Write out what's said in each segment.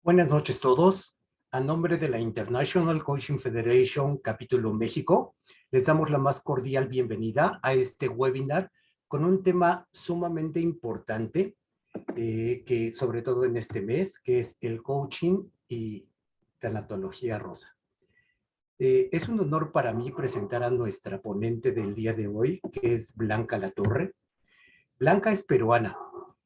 Buenas noches todos. A nombre de la International Coaching Federation Capítulo México, les damos la más cordial bienvenida a este webinar con un tema sumamente importante, que sobre todo en este mes, que es el coaching y tanatología rosa. Es un honor para mí presentar a nuestra ponente del día de hoy, que es Blanca Latorre. Blanca es peruana.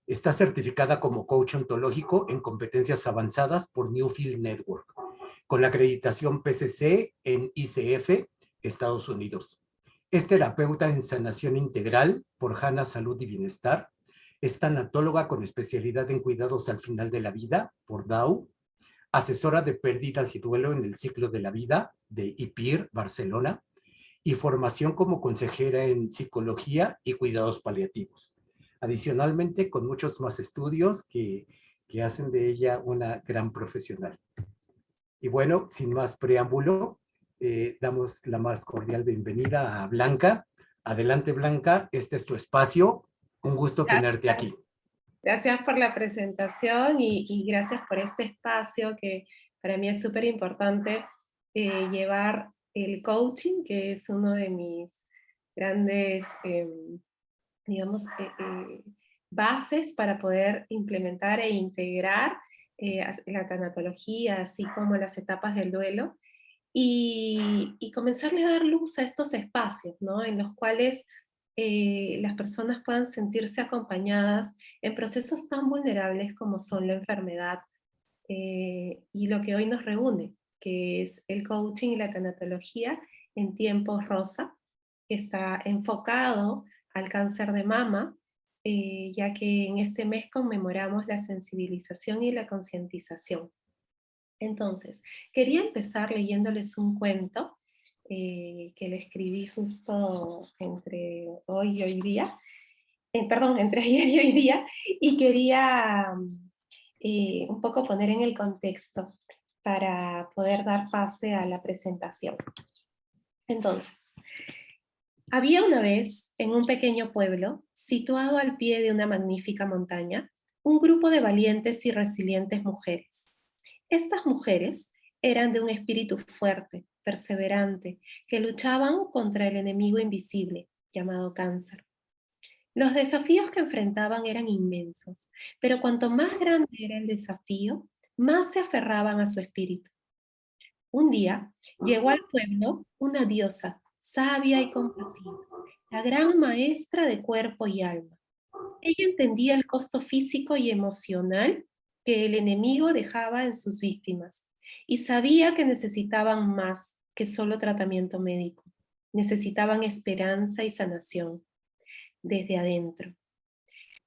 Está certificada como coach ontológico en competencias avanzadas por Newfield Network, con la acreditación PCC en ICF, Estados Unidos. Es terapeuta en sanación integral por Hana Salud y Bienestar. Es tanatóloga con especialidad en cuidados al final de la vida por DAO. Asesora de pérdidas y duelo en el ciclo de la vida de IPIR, Barcelona. Y formación como consejera en psicología y cuidados paliativos. Adicionalmente, con muchos más estudios que hacen de ella una gran profesional. Y bueno, sin más preámbulo, damos la más cordial bienvenida a Blanca. Adelante, Blanca, este es tu espacio. Un gusto tenerte Gracias, aquí. gracias por la presentación y gracias por este espacio que para mí es súper importante llevar el coaching, que es uno de mis grandes, digamos, bases para poder implementar e integrar la tanatología, así como las etapas del duelo, y comenzarle a dar luz a estos espacios, ¿no? En los cuales las personas puedan sentirse acompañadas en procesos tan vulnerables como son la enfermedad y lo que hoy nos reúne, que es el coaching y la tanatología en tiempos rosa, que está enfocado al cáncer de mama, ya que en este mes conmemoramos la sensibilización y la concientización. Entonces, quería empezar leyéndoles un cuento que le escribí justo entre hoy y hoy día, perdón, entre ayer y hoy día, y quería un poco poner en el contexto para poder dar pase a la presentación. Entonces, había una vez, en un pequeño pueblo, situado al pie de una magnífica montaña, un grupo de valientes y resilientes mujeres. Estas mujeres eran de un espíritu fuerte, perseverante, que luchaban contra el enemigo invisible, llamado cáncer. Los desafíos que enfrentaban eran inmensos, pero cuanto más grande era el desafío, más se aferraban a su espíritu. Un día llegó al pueblo una diosa, sabia y compasiva, la gran maestra de cuerpo y alma. Ella entendía el costo físico y emocional que el enemigo dejaba en sus víctimas y sabía que necesitaban más que solo tratamiento médico. Necesitaban esperanza y sanación desde adentro.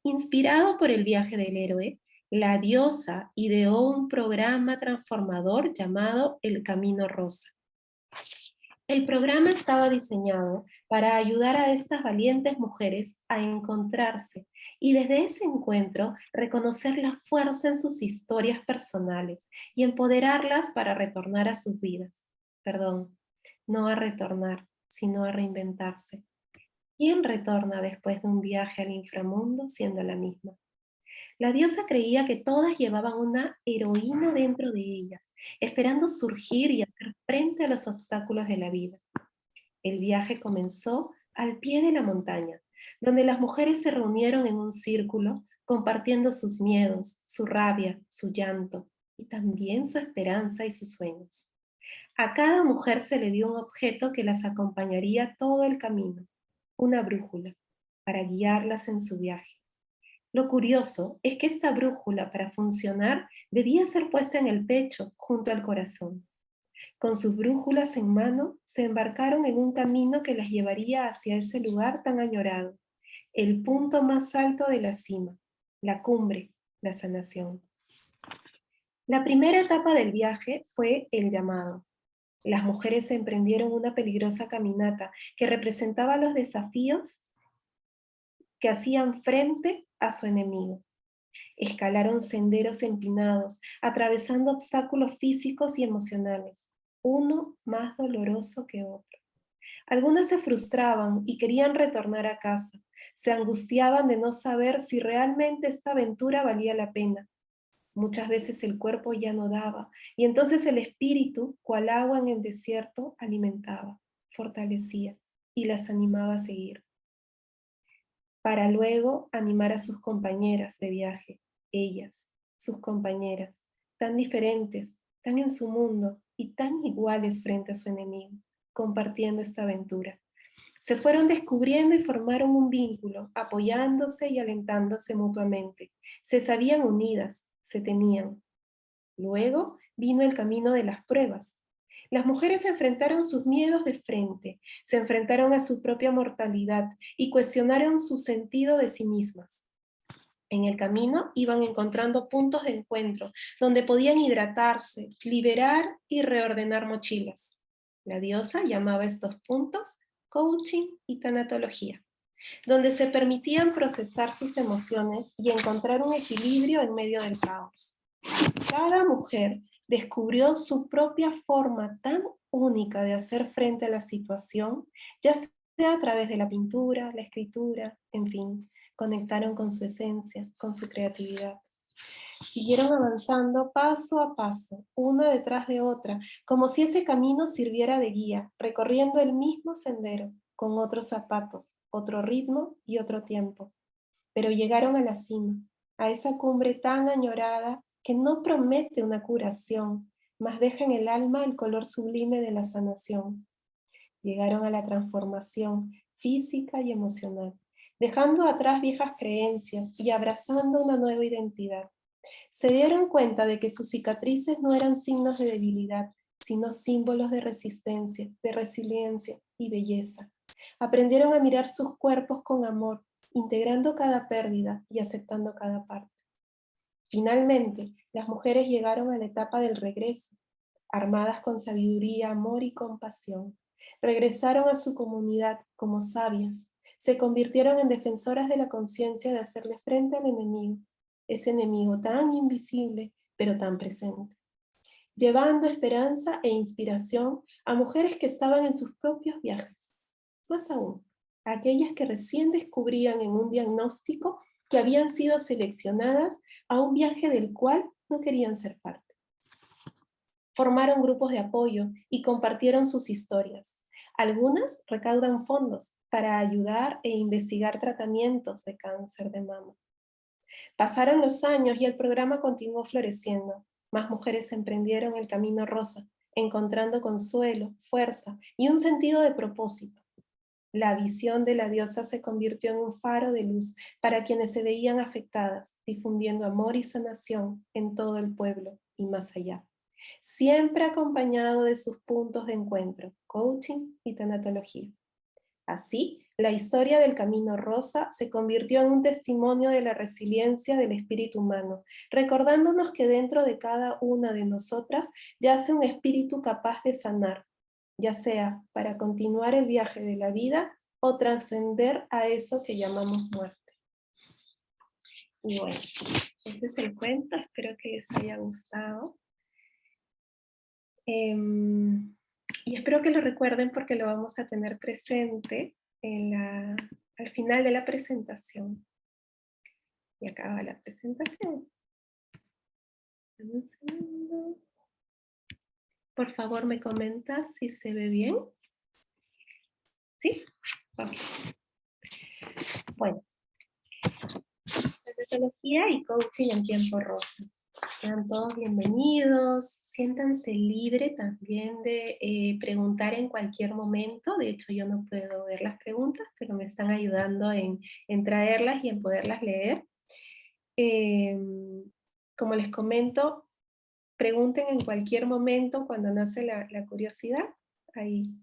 Inspirado por el viaje del héroe, la diosa ideó un programa transformador llamado El Camino Rosa. El programa estaba diseñado para ayudar a estas valientes mujeres a encontrarse y desde ese encuentro reconocer la fuerza en sus historias personales y empoderarlas para retornar a sus vidas. Perdón, no a retornar, sino a reinventarse. ¿Quién retorna después de un viaje al inframundo siendo la misma? La diosa creía que todas llevaban una heroína dentro de ellas, esperando surgir y hacer frente a los obstáculos de la vida. El viaje comenzó al pie de la montaña, donde las mujeres se reunieron en un círculo, compartiendo sus miedos, su rabia, su llanto y también su esperanza y sus sueños. A cada mujer se le dio un objeto que las acompañaría todo el camino, una brújula, para guiarlas en su viaje. Lo curioso es que esta brújula, para funcionar, debía ser puesta en el pecho, junto al corazón. Con sus brújulas en mano, se embarcaron en un camino que las llevaría hacia ese lugar tan añorado, el punto más alto de la cima, la cumbre, la sanación. La primera etapa del viaje fue el llamado. Las mujeres emprendieron una peligrosa caminata que representaba los desafíos que hacían frente a su enemigo. Escalaron senderos empinados, atravesando obstáculos físicos y emocionales, uno más doloroso que otro. Algunas se frustraban y querían retornar a casa. Se angustiaban de no saber si realmente esta aventura valía la pena. Muchas veces el cuerpo ya no daba, y entonces el espíritu, cual agua en el desierto, alimentaba, fortalecía y las animaba a seguir, para luego animar a sus compañeras de viaje, ellas, sus compañeras, tan diferentes, tan en su mundo y tan iguales frente a su enemigo, compartiendo esta aventura. Se fueron descubriendo y formaron un vínculo, apoyándose y alentándose mutuamente. Se sabían unidas, se tenían. Luego vino el camino de las pruebas. Las mujeres enfrentaron sus miedos de frente, se enfrentaron a su propia mortalidad y cuestionaron su sentido de sí mismas. En el camino iban encontrando puntos de encuentro donde podían hidratarse, liberar y reordenar mochilas. La diosa llamaba a estos puntos coaching y tanatología, donde se permitían procesar sus emociones y encontrar un equilibrio en medio del caos. Cada mujer descubrió su propia forma tan única de hacer frente a la situación, ya sea a través de la pintura, la escritura, en fin, conectaron con su esencia, con su creatividad. Siguieron avanzando paso a paso, una detrás de otra, como si ese camino sirviera de guía, recorriendo el mismo sendero, con otros zapatos, otro ritmo y otro tiempo. Pero llegaron a la cima, a esa cumbre tan añorada que no promete una curación, mas deja en el alma el color sublime de la sanación. Llegaron a la transformación física y emocional, dejando atrás viejas creencias y abrazando una nueva identidad. Se dieron cuenta de que sus cicatrices no eran signos de debilidad, sino símbolos de resistencia, de resiliencia y belleza. Aprendieron a mirar sus cuerpos con amor, integrando cada pérdida y aceptando cada parte. Finalmente, las mujeres llegaron a la etapa del regreso, armadas con sabiduría, amor y compasión. Regresaron a su comunidad como sabias, se convirtieron en defensoras de la conciencia de hacerle frente al enemigo, ese enemigo tan invisible, pero tan presente, llevando esperanza e inspiración a mujeres que estaban en sus propios viajes. Más aún, a aquellas que recién descubrían en un diagnóstico que habían sido seleccionadas a un viaje del cual no querían ser parte. Formaron grupos de apoyo y compartieron sus historias. Algunas recaudan fondos para ayudar e investigar tratamientos de cáncer de mama. Pasaron los años y el programa continuó floreciendo. Más mujeres emprendieron el camino rosa, encontrando consuelo, fuerza y un sentido de propósito. La visión de la diosa se convirtió en un faro de luz para quienes se veían afectadas, difundiendo amor y sanación en todo el pueblo y más allá. Siempre acompañado de sus puntos de encuentro, coaching y tanatología. Así, la historia del Camino Rosa se convirtió en un testimonio de la resiliencia del espíritu humano, recordándonos que dentro de cada una de nosotras yace un espíritu capaz de sanar, ya sea para continuar el viaje de la vida o trascender a eso que llamamos muerte. Y bueno, ese es el cuento, espero que les haya gustado. Y espero que lo recuerden porque lo vamos a tener presente al final de la presentación. Y acaba la presentación. Un segundo. Por favor, me comentas si se ve bien. ¿Sí? Okay. Bueno. Tanatología y coaching en tiempo rosa. Sean todos bienvenidos. Siéntanse libre también de preguntar en cualquier momento. De hecho, yo no puedo ver las preguntas, pero me están ayudando en traerlas y en poderlas leer. Como les comento, pregunten en cualquier momento cuando nace la curiosidad. Ahí.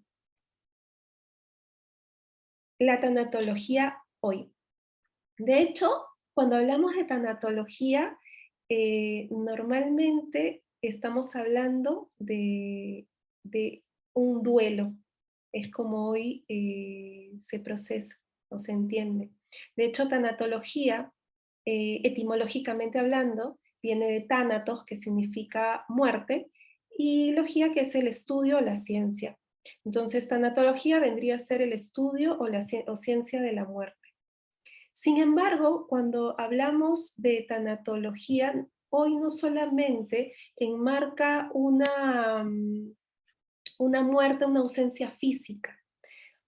La tanatología hoy. De hecho, cuando hablamos de tanatología, normalmente estamos hablando de un duelo. Es como hoy se procesa o se entiende. De hecho, tanatología, etimológicamente hablando, viene de tánatos, que significa muerte, y logía, que es el estudio o la ciencia. Entonces, tanatología vendría a ser el estudio o ciencia de la muerte. Sin embargo, cuando hablamos de tanatología, hoy no solamente enmarca una muerte, una ausencia física.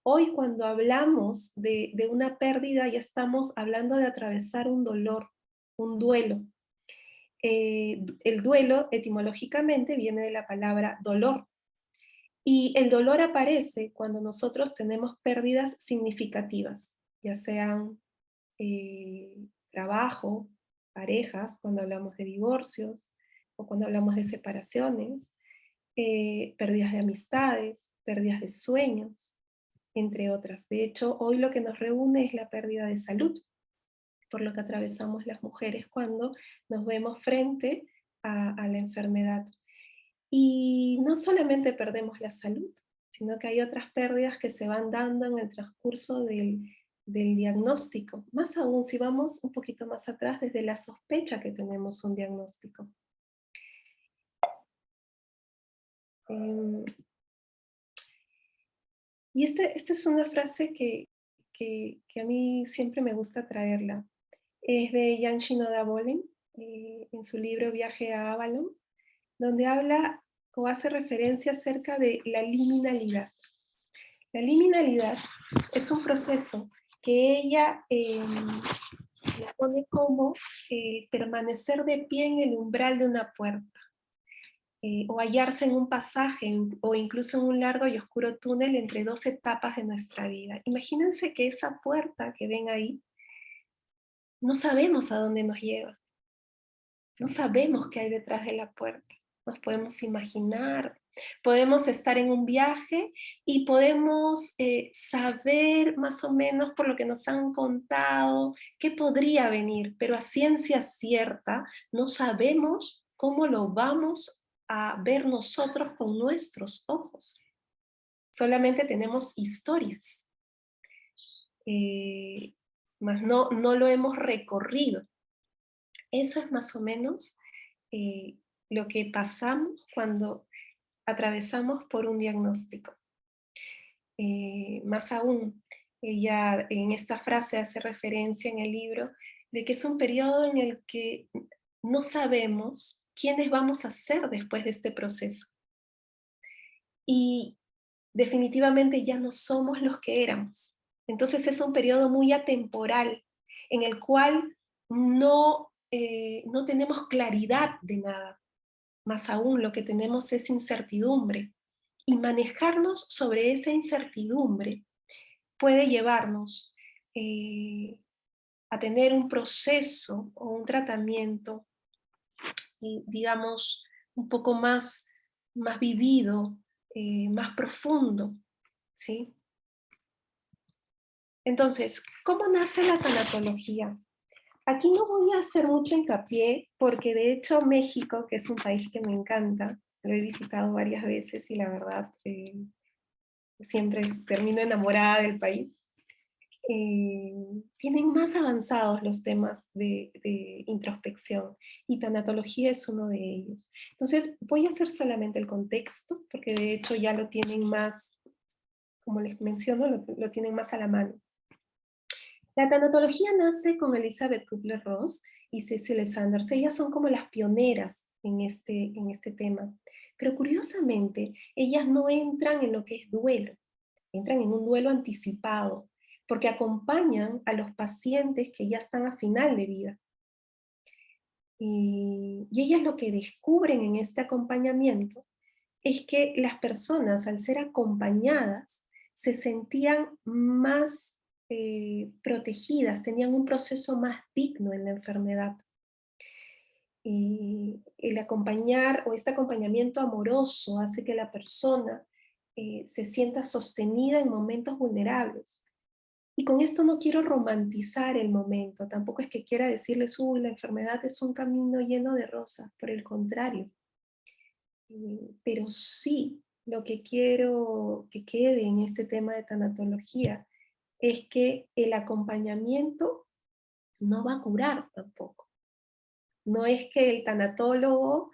Hoy cuando hablamos de una pérdida ya estamos hablando de atravesar un dolor, un duelo. El duelo etimológicamente viene de la palabra dolor. Y el dolor aparece cuando nosotros tenemos pérdidas significativas, ya sean trabajo, parejas, cuando hablamos de divorcios o cuando hablamos de separaciones, pérdidas de amistades, pérdidas de sueños, entre otras. De hecho, hoy lo que nos reúne es la pérdida de salud, por lo que atravesamos las mujeres cuando nos vemos frente a la enfermedad. Y no solamente perdemos la salud, sino que hay otras pérdidas que se van dando en el transcurso del diagnóstico. Más aún si vamos un poquito más atrás desde la sospecha que tenemos un diagnóstico. Y esta es una frase que a mí siempre me gusta traerla. Es de Jan Shinoda Bolen, en su libro Viaje a Avalon, donde habla o hace referencia acerca de la liminalidad. La liminalidad es un proceso que ella la pone como permanecer de pie en el umbral de una puerta, o hallarse en un pasaje, o incluso en un largo y oscuro túnel entre dos etapas de nuestra vida. Imagínense que esa puerta que ven ahí, no sabemos a dónde nos lleva, no sabemos qué hay detrás de la puerta, nos podemos imaginar, podemos estar en un viaje y podemos saber más o menos por lo que nos han contado qué podría venir, pero a ciencia cierta no sabemos cómo lo vamos a ver nosotros con nuestros ojos. Solamente tenemos historias, mas no lo hemos recorrido. Eso es más o menos lo que pasamos cuando atravesamos por un diagnóstico. Más aún, ella en esta frase hace referencia en el libro de que es un periodo en el que no sabemos quiénes vamos a ser después de este proceso. Y definitivamente ya no somos los que éramos. Entonces es un periodo muy atemporal en el cual no tenemos claridad de nada. Más aún lo que tenemos es incertidumbre. Y manejarnos sobre esa incertidumbre puede llevarnos a tener un proceso o un tratamiento, digamos, un poco más vivido, más profundo, ¿sí? Entonces, ¿cómo nace la tanatología? Aquí no voy a hacer mucho hincapié porque de hecho México, que es un país que me encanta, lo he visitado varias veces y la verdad siempre termino enamorada del país, tienen más avanzados los temas de introspección y tanatología es uno de ellos. Entonces voy a hacer solamente el contexto porque de hecho ya lo tienen más, como les menciono, lo tienen más a la mano. La tanatología nace con Elizabeth Kubler-Ross y Cecily Saunders. Ellas son como las pioneras en este tema. Pero curiosamente, ellas no entran en lo que es duelo, entran en un duelo anticipado, porque acompañan a los pacientes que ya están a final de vida. Y ellas lo que descubren en este acompañamiento es que las personas, al ser acompañadas, se sentían más protegidas, tenían un proceso más digno en la enfermedad. Y el acompañar o este acompañamiento amoroso hace que la persona se sienta sostenida en momentos vulnerables. Y con esto no quiero romantizar el momento, tampoco es que quiera decirles, uy, la enfermedad es un camino lleno de rosas, por el contrario. Pero sí, lo que quiero que quede en este tema de tanatología es que el acompañamiento no va a curar tampoco. No es que el tanatólogo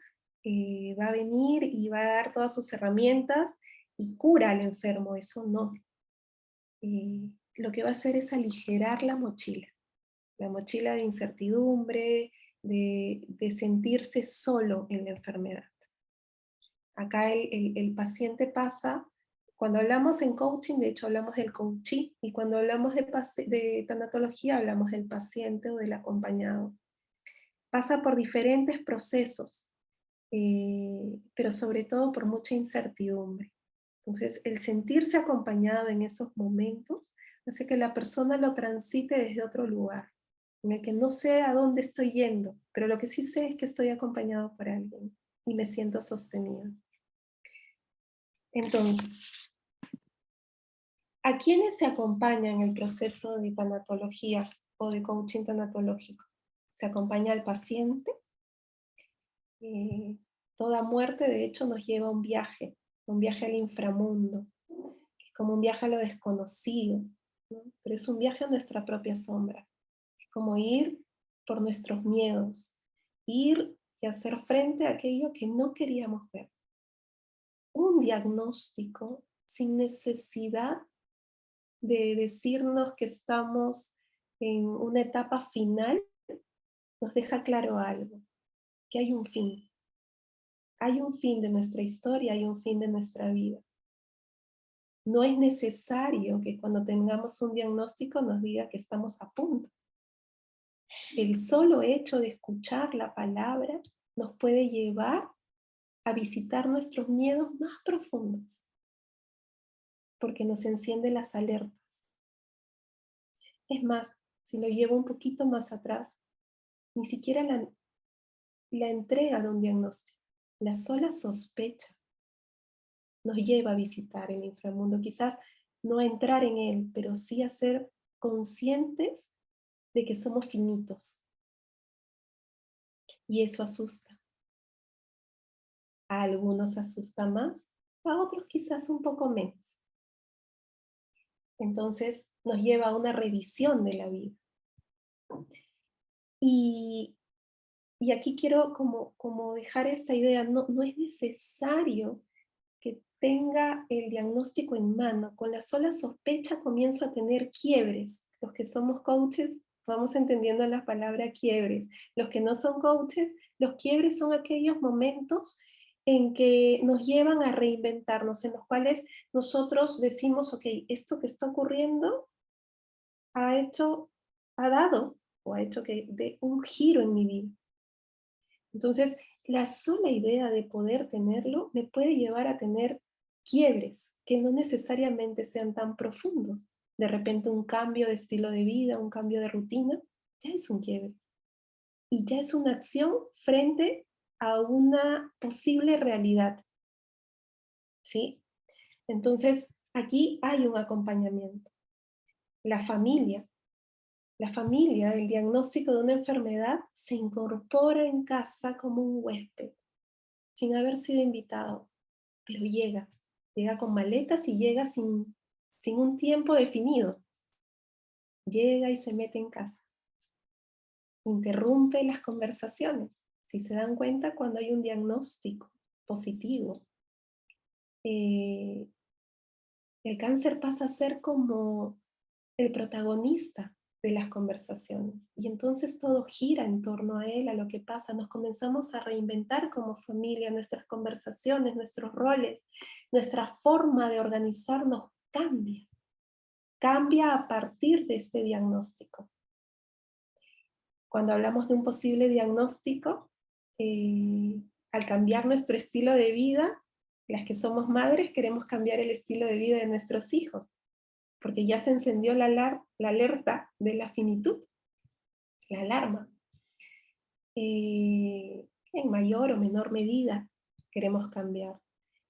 va a venir y va a dar todas sus herramientas y cura al enfermo, eso no. Lo que va a hacer es aligerar la mochila de incertidumbre, de sentirse solo en la enfermedad. Acá el paciente pasa, cuando hablamos en coaching, de hecho hablamos del coachee, y cuando hablamos de tanatología hablamos del paciente o del acompañado. Pasa por diferentes procesos, pero sobre todo por mucha incertidumbre. Entonces, el sentirse acompañado en esos momentos hace que la persona lo transite desde otro lugar, en el que no sé a dónde estoy yendo, pero lo que sí sé es que estoy acompañado por alguien y me siento sostenido. Entonces, ¿a quiénes se acompaña en el proceso de tanatología o de coaching tanatológico? Se acompaña al paciente. Toda muerte, de hecho, nos lleva a un viaje al inframundo, que es como un viaje a lo desconocido, ¿no? Pero es un viaje a nuestra propia sombra. Es como ir por nuestros miedos, ir y hacer frente a aquello que no queríamos ver. Un diagnóstico sin necesidad de decirnos que estamos en una etapa final, nos deja claro algo, que hay un fin. Hay un fin de nuestra historia, hay un fin de nuestra vida. No es necesario que cuando tengamos un diagnóstico nos diga que estamos a punto. El solo hecho de escuchar la palabra nos puede llevar a visitar nuestros miedos más profundos, porque nos enciende las alertas. Es más, si lo llevo un poquito más atrás, ni siquiera la entrega de un diagnóstico, la sola sospecha nos lleva a visitar el inframundo, quizás no a entrar en él, pero sí a ser conscientes de que somos finitos. Y eso asusta. A algunos asusta más, a otros quizás un poco menos. Entonces nos lleva a una revisión de la vida. Y aquí quiero como dejar esta idea, no es necesario que tenga el diagnóstico en mano. Con la sola sospecha comienzo a tener quiebres. Los que somos coaches vamos entendiendo la palabra quiebres. Los que no son coaches, los quiebres son aquellos momentos en que nos llevan a reinventarnos, en los cuales nosotros decimos, ok, esto que está ocurriendo ha dado o ha hecho que dé un giro en mi vida. Entonces, la sola idea de poder tenerlo me puede llevar a tener quiebres que no necesariamente sean tan profundos. De repente un cambio de estilo de vida, un cambio de rutina, ya es un quiebre. Y ya es una acción frente a una posible realidad. ¿Sí? Entonces, aquí hay un acompañamiento. La familia, el diagnóstico de una enfermedad se incorpora en casa como un huésped, sin haber sido invitado, pero llega con maletas y llega sin un tiempo definido. Llega y se mete en casa. Interrumpe las conversaciones. Si se dan cuenta, cuando hay un diagnóstico positivo, el cáncer pasa a ser como el protagonista de las conversaciones. Y entonces todo gira en torno a él, a lo que pasa. Nos comenzamos a reinventar como familia, nuestras conversaciones, nuestros roles, nuestra forma de organizarnos cambia. Cambia a partir de este diagnóstico. Cuando hablamos de un posible diagnóstico, al cambiar nuestro estilo de vida, las que somos madres queremos cambiar el estilo de vida de nuestros hijos, porque ya se encendió la alerta de la finitud, la alarma. En mayor o menor medida queremos cambiar,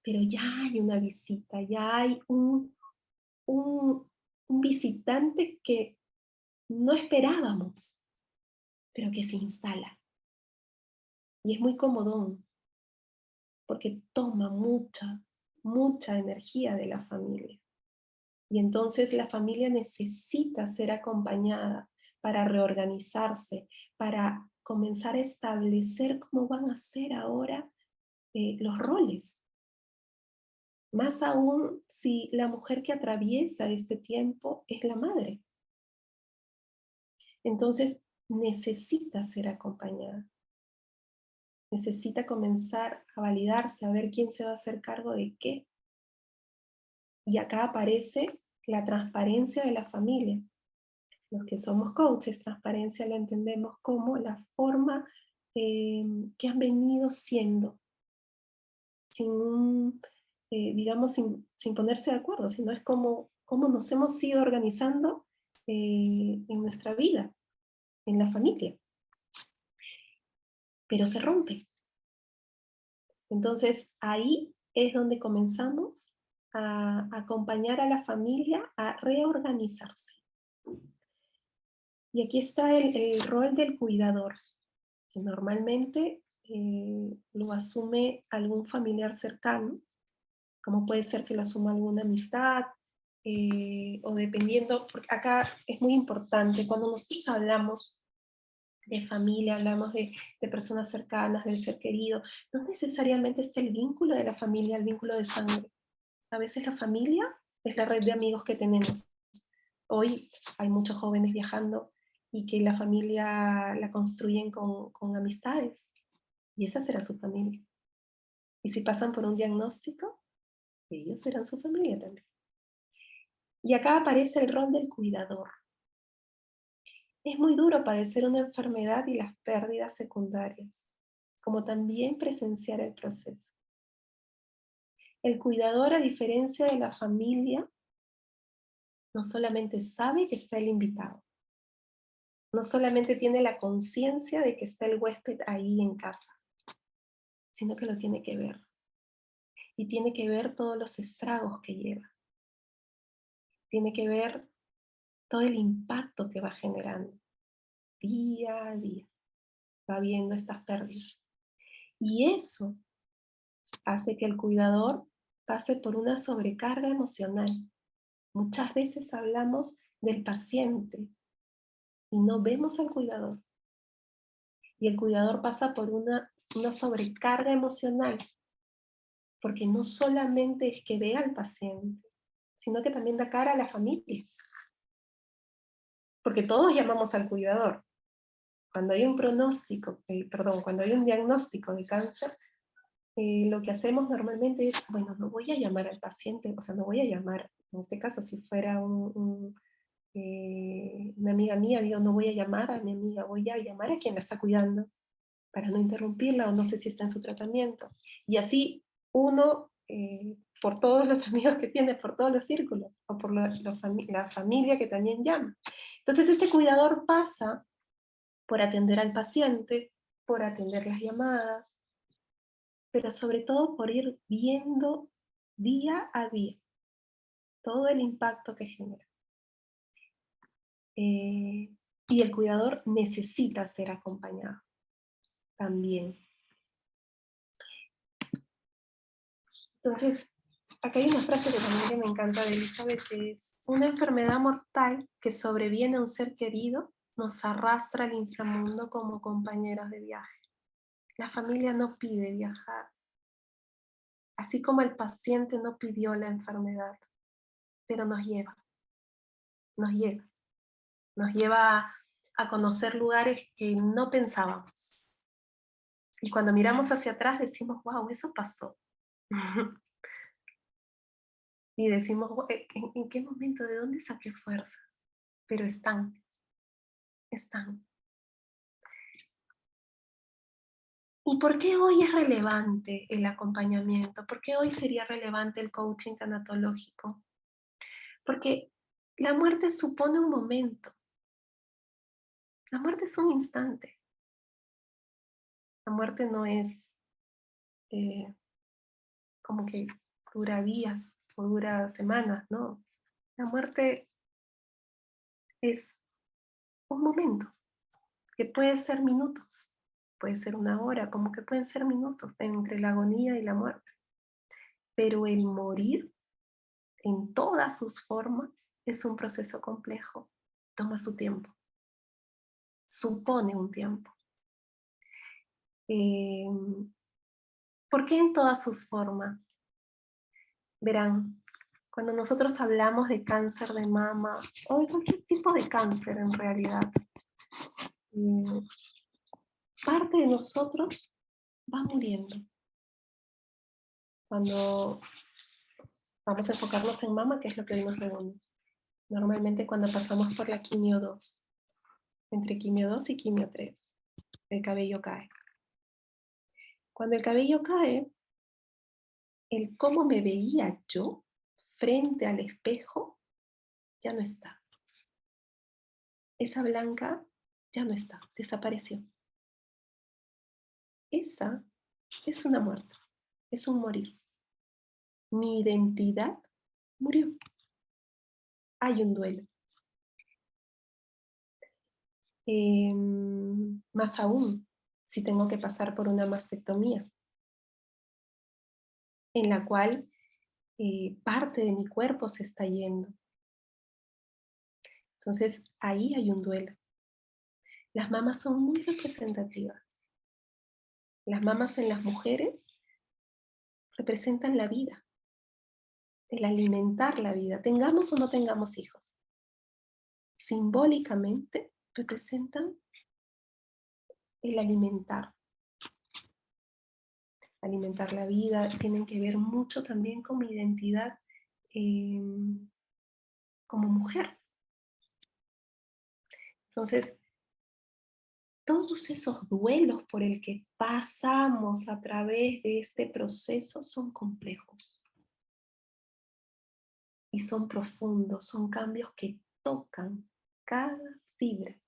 pero ya hay una visita, ya hay un visitante que no esperábamos, pero que se instala. Y es muy comodón, porque toma mucha energía de la familia. Y entonces la familia necesita ser acompañada para reorganizarse, para comenzar a establecer cómo van a ser ahora los roles. Más aún si la mujer que atraviesa este tiempo es la madre. Entonces, necesita ser acompañada. Necesita comenzar a validarse, a ver quién se va a hacer cargo de qué. Y acá aparece la transparencia de la familia. Los que somos coaches, transparencia lo entendemos como la forma que han venido siendo, sin, digamos, sin ponerse de acuerdo, sino es como nos hemos ido organizando en nuestra vida, en la familia. Pero se rompe. Entonces ahí es donde comenzamos a acompañar a la familia a reorganizarse. Y aquí está el rol del cuidador, que normalmente lo asume algún familiar cercano, como puede ser que lo asuma alguna amistad, o dependiendo, porque acá es muy importante, cuando nosotros hablamos de familia, hablamos de personas cercanas, del ser querido, no necesariamente está el vínculo de la familia, el vínculo de sangre. A veces la familia es la red de amigos que tenemos. Hoy hay muchos jóvenes viajando y que la familia la construyen con amistades, y esa será su familia. Y si pasan por un diagnóstico, ellos serán su familia también. Y acá aparece el rol del cuidador. Es muy duro padecer una enfermedad y las pérdidas secundarias, como también presenciar el proceso. El cuidador, a diferencia de la familia, no solamente sabe que está el invitado, no solamente tiene la conciencia de que está el huésped ahí en casa, sino que lo tiene que ver. Y tiene que ver todos los estragos que lleva. Tiene que ver todo el impacto que va generando día a día. Va viendo estas pérdidas. Y eso hace que el cuidador pase por una sobrecarga emocional. Muchas veces hablamos del paciente y no vemos al cuidador. Y el cuidador pasa por una sobrecarga emocional, porque no solamente es que ve al paciente, sino que también da cara a la familia. Porque todos llamamos al cuidador. Cuando hay un cuando hay un diagnóstico de cáncer, lo que hacemos normalmente es, bueno, no voy a llamar al paciente, o sea, no voy a llamar, en este caso, si fuera una amiga mía, digo, no voy a llamar a mi amiga, voy a llamar a quien la está cuidando para no interrumpirla, o no sé si está en su tratamiento. Y así uno, por todos los amigos que tiene, por todos los círculos, o por la familia que también llama. Entonces este cuidador pasa por atender al paciente, por atender las llamadas, pero sobre todo por ir viendo día a día todo el impacto que genera. Y el cuidador necesita ser acompañado también. Entonces, acá hay una frase que también me encanta de Elizabeth, que es: una enfermedad mortal que sobreviene a un ser querido nos arrastra al inframundo como compañeros de viaje. La familia no pide viajar, así como el paciente no pidió la enfermedad, pero nos lleva, nos lleva, nos lleva a conocer lugares que no pensábamos. Y cuando miramos hacia atrás decimos, wow, eso pasó. Y decimos, ¿en qué momento? ¿De dónde saqué fuerza? Pero están. ¿Y por qué hoy es relevante el acompañamiento? ¿Por qué hoy sería relevante el coaching tanatológico? Porque la muerte supone un momento. La muerte es un instante. La muerte no es como que dura días o dura semanas, no. La muerte es un momento, que puede ser minutos, puede ser una hora, como que pueden ser minutos entre la agonía y la muerte. Pero el morir en todas sus formas es un proceso complejo, toma su tiempo, supone un tiempo. ¿Por qué en todas sus formas? Verán, cuando nosotros hablamos de cáncer de mama o de cualquier tipo de cáncer en realidad, parte de nosotros va muriendo. Cuando vamos a enfocarnos en mama, que es lo que hoy nos reúne. Normalmente cuando pasamos por la quimio 2, entre quimio 2 y quimio 3, el cabello cae. Cuando el cabello cae, el cómo me veía yo frente al espejo ya no está. Esa blanca ya no está, desapareció. Esa es una muerte, es un morir. Mi identidad murió. Hay un duelo. Más aún, si tengo que pasar por una mastectomía, en la cual parte de mi cuerpo se está yendo. Entonces, ahí hay un duelo. Las mamas son muy representativas. Las mamas en las mujeres representan la vida, el alimentar la vida, tengamos o no tengamos hijos. Simbólicamente representan el alimentar la vida, tienen que ver mucho también con mi identidad como mujer. Entonces, todos esos duelos por el que pasamos a través de este proceso son complejos y son profundos, son cambios que tocan cada fibra.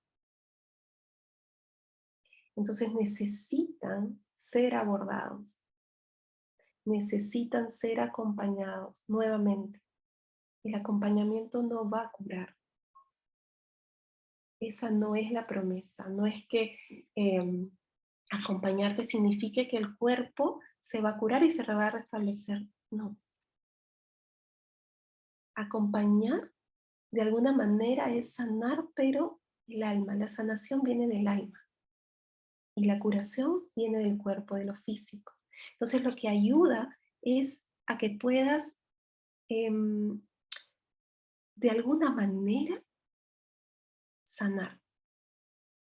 Entonces necesitan ser abordados, necesitan ser acompañados nuevamente. El acompañamiento no va a curar. Esa no es la promesa, no es que acompañarte signifique que el cuerpo se va a curar y se va a restablecer. No. Acompañar de alguna manera es sanar, pero el alma, la sanación viene del alma y la curación viene del cuerpo, de lo físico. Entonces lo que ayuda es a que puedas de alguna manera sanar,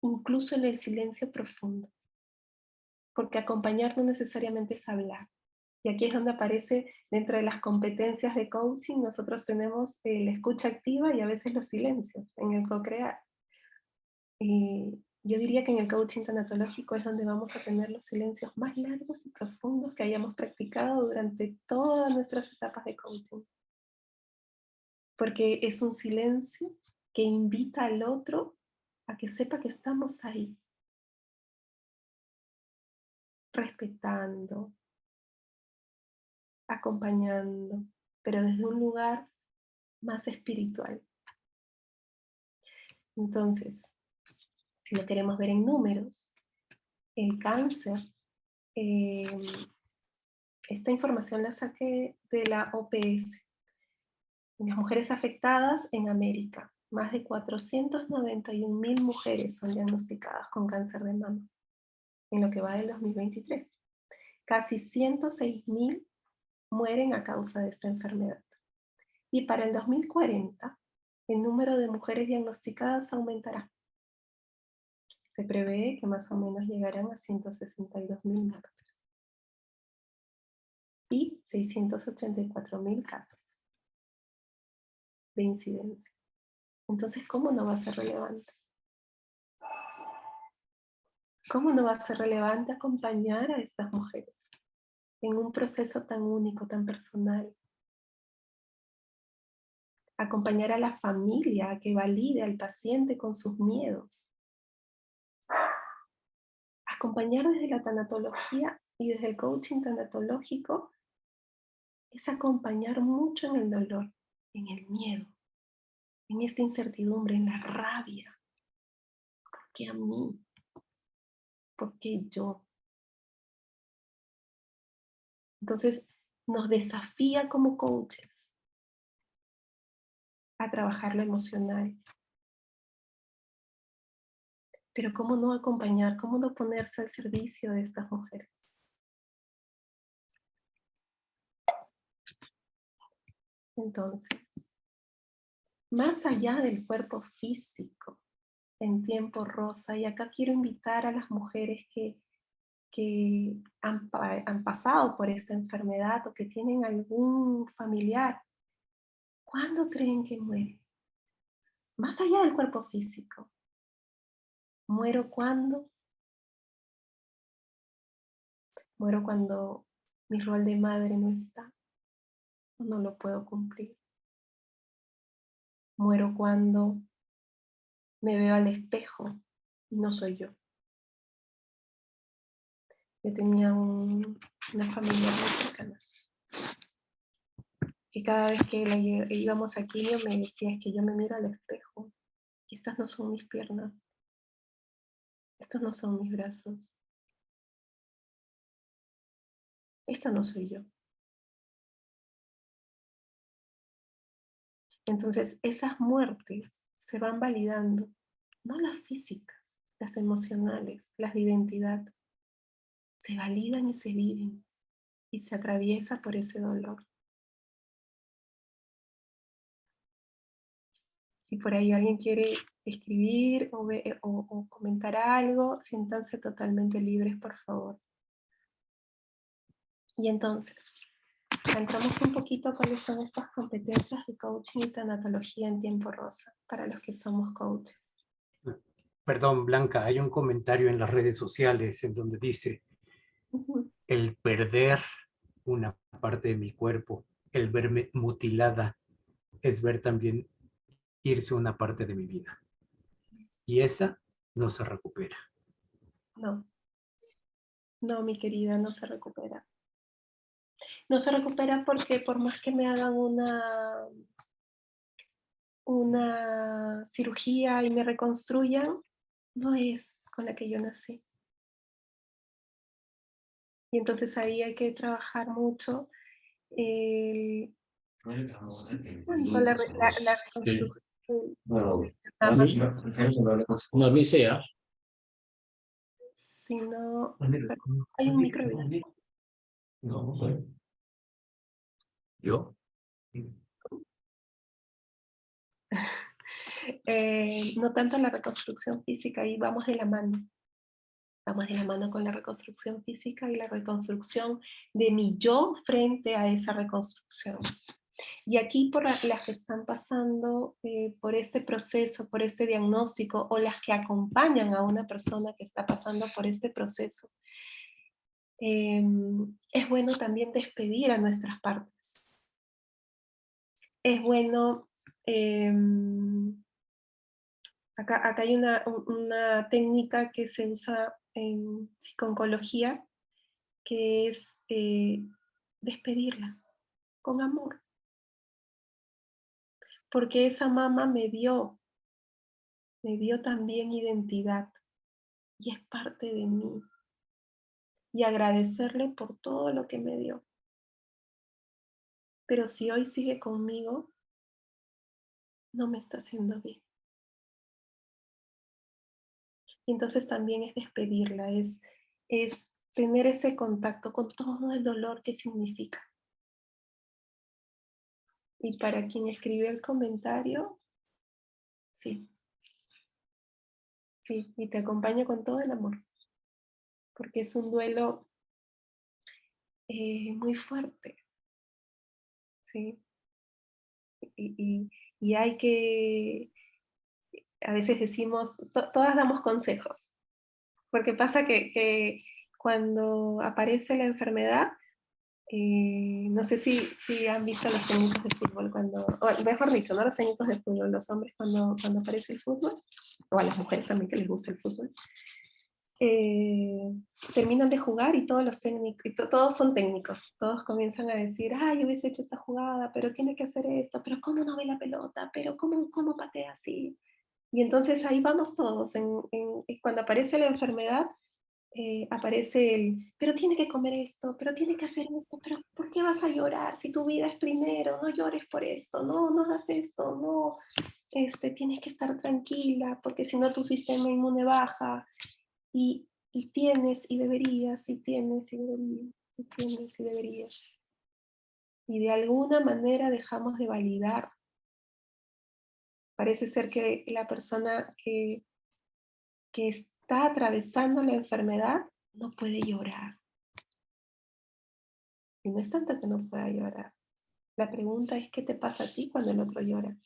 incluso en el silencio profundo, porque acompañar no necesariamente es hablar. Y aquí es donde aparece, dentro de las competencias de coaching, nosotros tenemos la escucha activa y a veces los silencios en el co-crear. Yo diría que en el coaching tanatológico es donde vamos a tener los silencios más largos y profundos que hayamos practicado durante todas nuestras etapas de coaching. Porque es un silencio que invita al otro a que sepa que estamos ahí, respetando, acompañando, pero desde un lugar más espiritual. Entonces, si lo queremos ver en números, el cáncer, esta información la saqué de la OPS. Las mujeres afectadas en América, más de 491.000 mujeres son diagnosticadas con cáncer de mama en lo que va del 2023. Casi 106.000 mueren a causa de esta enfermedad. Y para el 2040, el número de mujeres diagnosticadas aumentará. Se prevé que más o menos llegarán a 162.000 muertes y 684.000 casos de incidencia. Entonces, ¿cómo no va a ser relevante? ¿Cómo no va a ser relevante acompañar a estas mujeres en un proceso tan único, tan personal? Acompañar a la familia a que valide al paciente con sus miedos. Acompañar desde la tanatología y desde el coaching tanatológico es acompañar mucho en el dolor, en el miedo, en esta incertidumbre, en la rabia. ¿Por qué a mí? ¿Por qué yo? Entonces nos desafía como coaches a trabajar lo emocional. Pero ¿cómo no acompañar? ¿Cómo no ponerse al servicio de estas mujeres? Entonces, más allá del cuerpo físico, en Tiempo Rosa. Y acá quiero invitar a las mujeres que han pasado por esta enfermedad o que tienen algún familiar. ¿Cuándo creen que muere? Más allá del cuerpo físico. ¿Muero cuándo? Muero cuando mi rol de madre no está o no lo puedo cumplir. Muero cuando me veo al espejo y no soy yo. Yo tenía una familia muy cercana que cada vez que íbamos a quimio me decía, es que yo me miro al espejo y estas no son mis piernas, estos no son mis brazos, esta no soy yo. Entonces esas muertes se van validando, no las físicas, las emocionales, las de identidad, se validan y se viven y se atraviesa por ese dolor. Si por ahí alguien quiere escribir o comentar algo, siéntanse totalmente libres, por favor. Y entonces, entramos un poquito a cuáles son estas competencias de coaching y tanatología en Tiempo Rosa, para los que somos coaches. Perdón, Blanca, hay un comentario en las redes sociales en donde dice, el perder una parte de mi cuerpo, el verme mutilada, es ver también irse una parte de mi vida. Y esa no se recupera. No, no, mi querida, no se recupera. No se recupera porque por más que me hagan una cirugía y me reconstruyan, no es con la que yo nací. Y entonces ahí hay que trabajar mucho con la reconstrucción. No me sea. Si no, hay un micro. No, yo. No tanto la reconstrucción física, y vamos de la mano. Vamos de la mano con la reconstrucción física y la reconstrucción de mi yo frente a esa reconstrucción. Y aquí por las que están pasando por este proceso, por este diagnóstico, o las que acompañan a una persona que está pasando por este proceso, es bueno también despedir a nuestras partes. Es bueno, acá hay una técnica que se usa en psico-oncología, que es despedirla con amor. Porque esa mamá me dio también identidad y es parte de mí. Y agradecerle por todo lo que me dio. Pero si hoy sigue conmigo, no me está haciendo bien. Y entonces también es despedirla, es tener ese contacto con todo el dolor que significa. Y para quien escribió el comentario, sí. Sí, y te acompaño con todo el amor. Porque es un duelo muy fuerte. ¿Sí? Y hay que, a veces decimos, todas damos consejos, porque pasa que cuando aparece la enfermedad, no sé si han visto a los técnicos de fútbol, o mejor dicho, no los técnicos de fútbol, los hombres cuando aparece el fútbol, o a las mujeres también que les gusta el fútbol, terminan de jugar y todos los técnicos, todos son técnicos, todos comienzan a decir, yo hubiese hecho esta jugada, pero tiene que hacer esto, pero ¿cómo no ve la pelota? Pero ¿cómo patea así? Y entonces ahí vamos todos, cuando aparece la enfermedad, aparece pero tiene que comer esto, pero tiene que hacer esto, pero ¿por qué vas a llorar si tu vida es primero? No llores por esto, no hagas esto, no, tienes que estar tranquila, porque si no tu sistema inmune baja, y tienes y deberías, y tienes y deberías, y tienes y deberías. Y de alguna manera dejamos de validar. Parece ser que la persona que que está atravesando la enfermedad no puede llorar. Y no es tanto que no pueda llorar. La pregunta es, ¿qué te pasa a ti cuando el otro llora?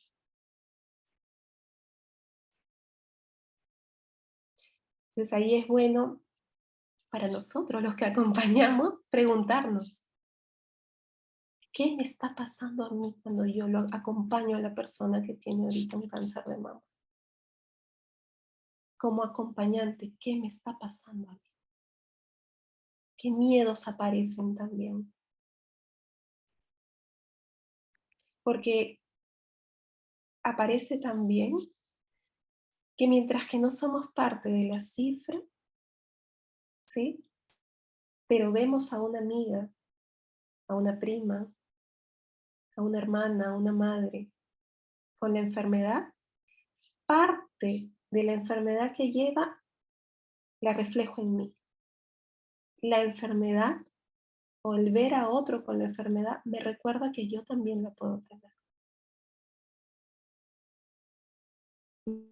Entonces ahí es bueno para nosotros, los que acompañamos, preguntarnos, ¿qué me está pasando a mí cuando yo lo acompaño a la persona que tiene ahorita un cáncer de mama? Como acompañante, ¿qué me está pasando a mí? ¿Qué miedos aparecen también? Porque aparece también que mientras que no somos parte de la cifra, ¿sí? Pero vemos a una amiga, a una prima, a una hermana, a una madre con la enfermedad, parte de la enfermedad que lleva la reflejo en mí. La enfermedad o el ver a otro con la enfermedad me recuerda que yo también la puedo tener.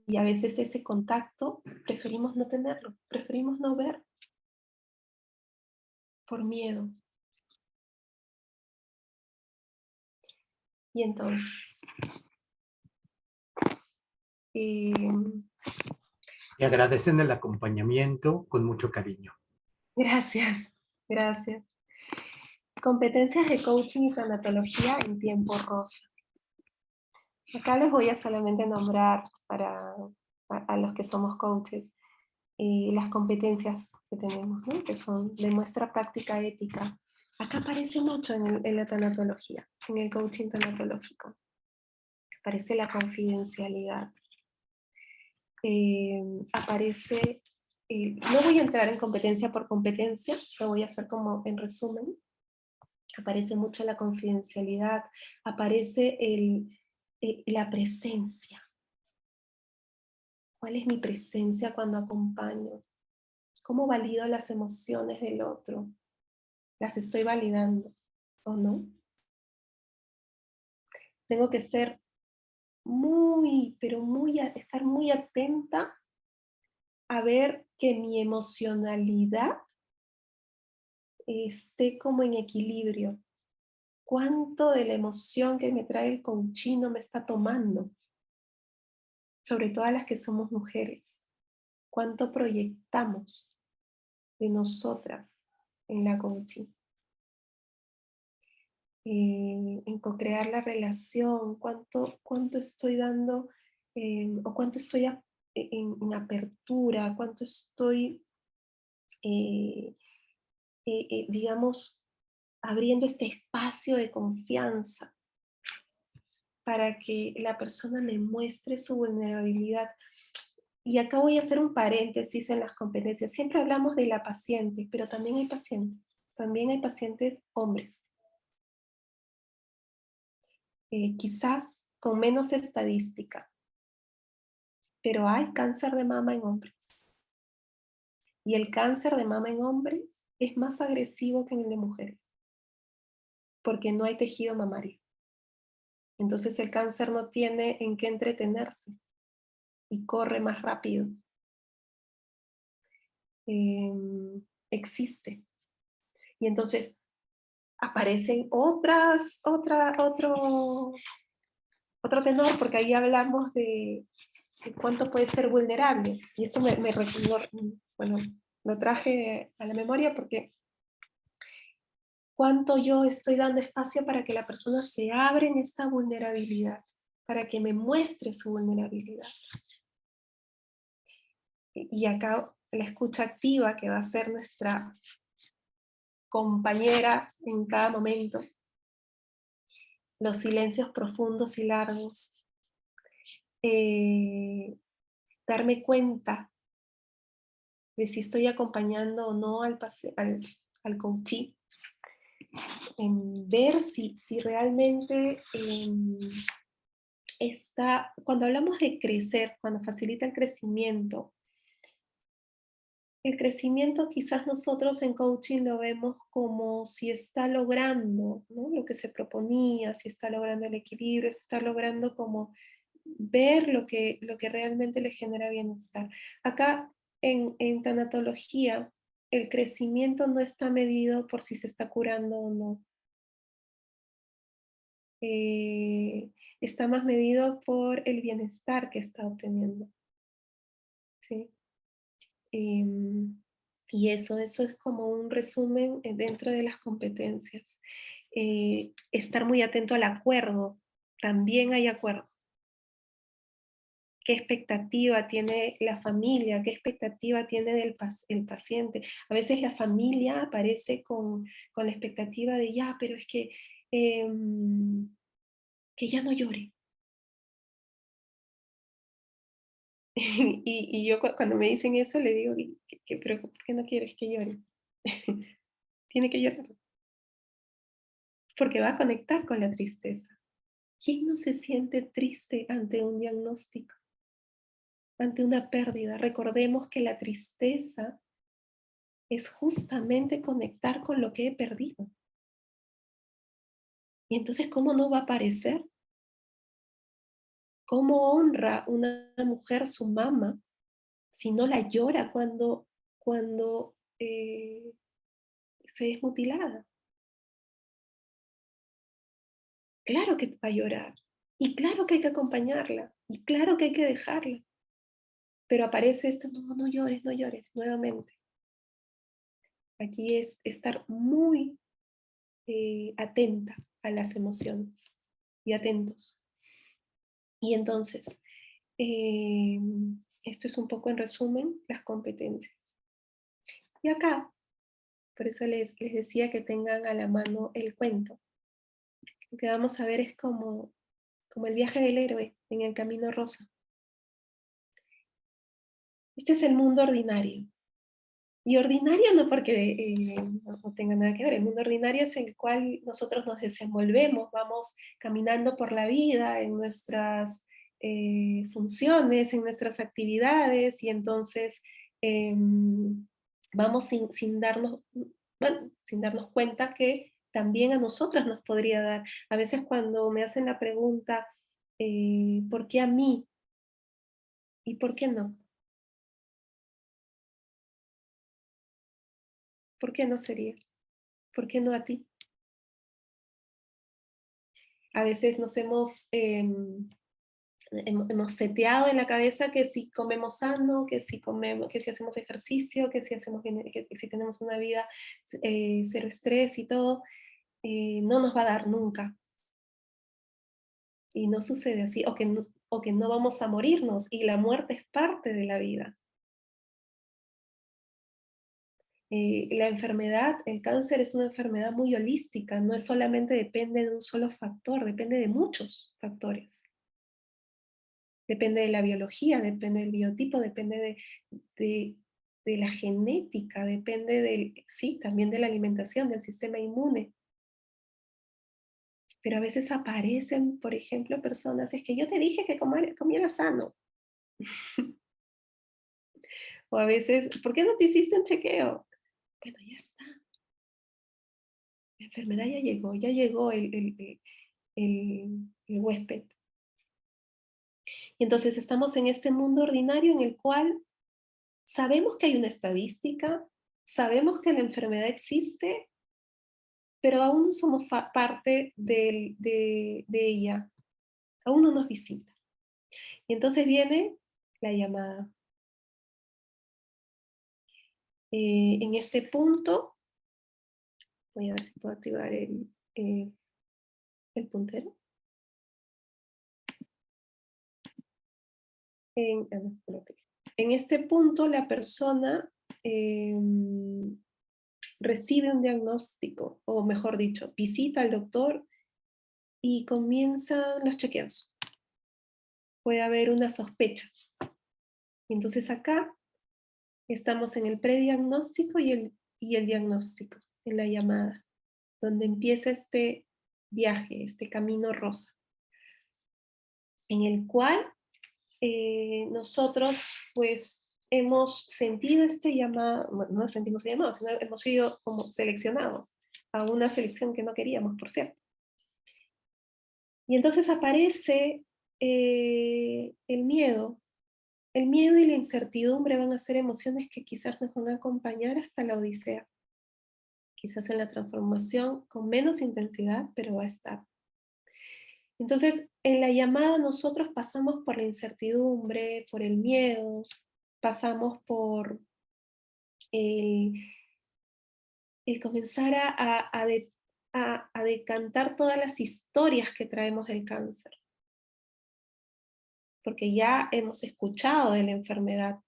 Y a veces ese contacto preferimos no tenerlo, preferimos no ver por miedo. Y entonces, Y agradecen el acompañamiento con mucho cariño. gracias, gracias. Competencias de coaching y tanatología en tiempo rosa. Acá les voy a solamente nombrar a los que somos coaches las competencias que tenemos, ¿no? Que son de nuestra práctica ética. Acá aparece mucho en la tanatología, en el coaching tanatológico. Aparece la confidencialidad. Aparece, no voy a entrar en competencia por competencia, lo voy a hacer como en resumen. Aparece mucho la confidencialidad, aparece la presencia. ¿Cuál es mi presencia cuando acompaño? ¿Cómo valido las emociones del otro? ¿Las estoy validando o no? Tengo que ser estar muy atenta a ver que mi emocionalidad esté como en equilibrio. ¿Cuánto de la emoción que me trae el coachino me está tomando? Sobre todo a las que somos mujeres. ¿Cuánto proyectamos de nosotras en la coaching? En co-crear la relación, cuánto estoy dando o cuánto estoy en apertura, cuánto estoy, digamos, abriendo este espacio de confianza para que la persona me muestre su vulnerabilidad. Y acá voy a hacer un paréntesis en las competencias. Siempre hablamos de la paciente, pero también hay pacientes hombres. Quizás con menos estadística, pero hay cáncer de mama en hombres. Y el cáncer de mama en hombres es más agresivo que en el de mujeres, porque no hay tejido mamario. Entonces el cáncer no tiene en qué entretenerse y corre más rápido. Existe. Y entonces aparecen otro tenor, porque ahí hablamos de cuánto puede ser vulnerable. Y esto lo traje a la memoria porque cuánto yo estoy dando espacio para que la persona se abra en esta vulnerabilidad, para que me muestre su vulnerabilidad. Y acá la escucha activa, que va a ser nuestra compañera en cada momento, los silencios profundos y largos, darme cuenta de si estoy acompañando o no al coachee, en ver si realmente cuando hablamos de crecer, cuando facilita el crecimiento quizás nosotros en coaching lo vemos como si está logrando, ¿no?, lo que se proponía, si está logrando el equilibrio, si está logrando como ver lo que realmente le genera bienestar. Acá en tanatología, el crecimiento no está medido por si se está curando o no. Está más medido por el bienestar que está obteniendo. ¿Sí? Y eso es como un resumen dentro de las competencias. Estar muy atento al acuerdo. También hay acuerdo. ¿Qué expectativa tiene la familia? ¿Qué expectativa tiene el paciente? A veces la familia aparece con la expectativa de ya, pero es que ya no llore. Y yo cuando me dicen eso le digo, pero ¿por qué no quieres que llore? Tiene que llorar. Porque va a conectar con la tristeza. ¿Quién no se siente triste ante un diagnóstico? Ante una pérdida. Recordemos que la tristeza es justamente conectar con lo que he perdido. Y entonces, ¿cómo no va a aparecer? ¿Cómo honra una mujer su mamá si no la llora cuando se es mutilada? Claro que va a llorar. Y claro que hay que acompañarla. Y claro que hay que dejarla. Pero aparece esto, no, no llores, no llores, nuevamente. Aquí es estar muy atenta a las emociones y atentos. Y entonces, esto es un poco en resumen las competencias. Y acá, por eso les decía que tengan a la mano el cuento. Lo que vamos a ver es como el viaje del héroe en el camino rosa. Este es el mundo ordinario. Y ordinario no porque no tenga nada que ver, el mundo ordinario es en el cual nosotros nos desenvolvemos, vamos caminando por la vida en nuestras funciones, en nuestras actividades, y entonces vamos sin darnos cuenta que también a nosotros nos podría dar. A veces cuando me hacen la pregunta, ¿por qué a mí? ¿Y por qué no? ¿Por qué no sería? ¿Por qué no a ti? A veces nos hemos seteado en la cabeza que si comemos sano, que si hacemos ejercicio, que si tenemos una vida cero estrés y todo, no nos va a dar nunca. Y no sucede así, o que no vamos a morirnos, y la muerte es parte de la vida. La enfermedad, el cáncer es una enfermedad muy holística, no es solamente depende de un solo factor, depende de muchos factores. Depende de la biología, depende del biotipo, depende de la genética, depende sí, también de la alimentación, del sistema inmune. Pero a veces aparecen, por ejemplo, personas, es que yo te dije que comiera sano. O a veces, ¿por qué no te hiciste un chequeo? Bueno, ya está. La enfermedad ya llegó el huésped. Y entonces estamos en este mundo ordinario en el cual sabemos que hay una estadística, sabemos que la enfermedad existe, pero aún no somos parte de ella, aún no nos visita. Y entonces viene la llamada. En este punto, voy a ver si puedo activar el puntero. En este punto la persona recibe un diagnóstico, o mejor dicho, visita al doctor y comienzan los chequeos. Puede haber una sospecha. Entonces acá estamos en el prediagnóstico y el diagnóstico, en la llamada, donde empieza este viaje, este camino rosa, en el cual nosotros pues hemos sentido este llamado, bueno, no sentimos el llamado, sino hemos sido como seleccionados a una selección que no queríamos, por cierto. Y entonces aparece el miedo El miedo y la incertidumbre van a ser emociones que quizás nos van a acompañar hasta la odisea. Quizás en la transformación con menos intensidad, pero va a estar. Entonces, en la llamada nosotros pasamos por la incertidumbre, por el miedo, pasamos por el, el comenzar a decantar todas las historias que traemos del cáncer, porque ya hemos escuchado de la enfermedad.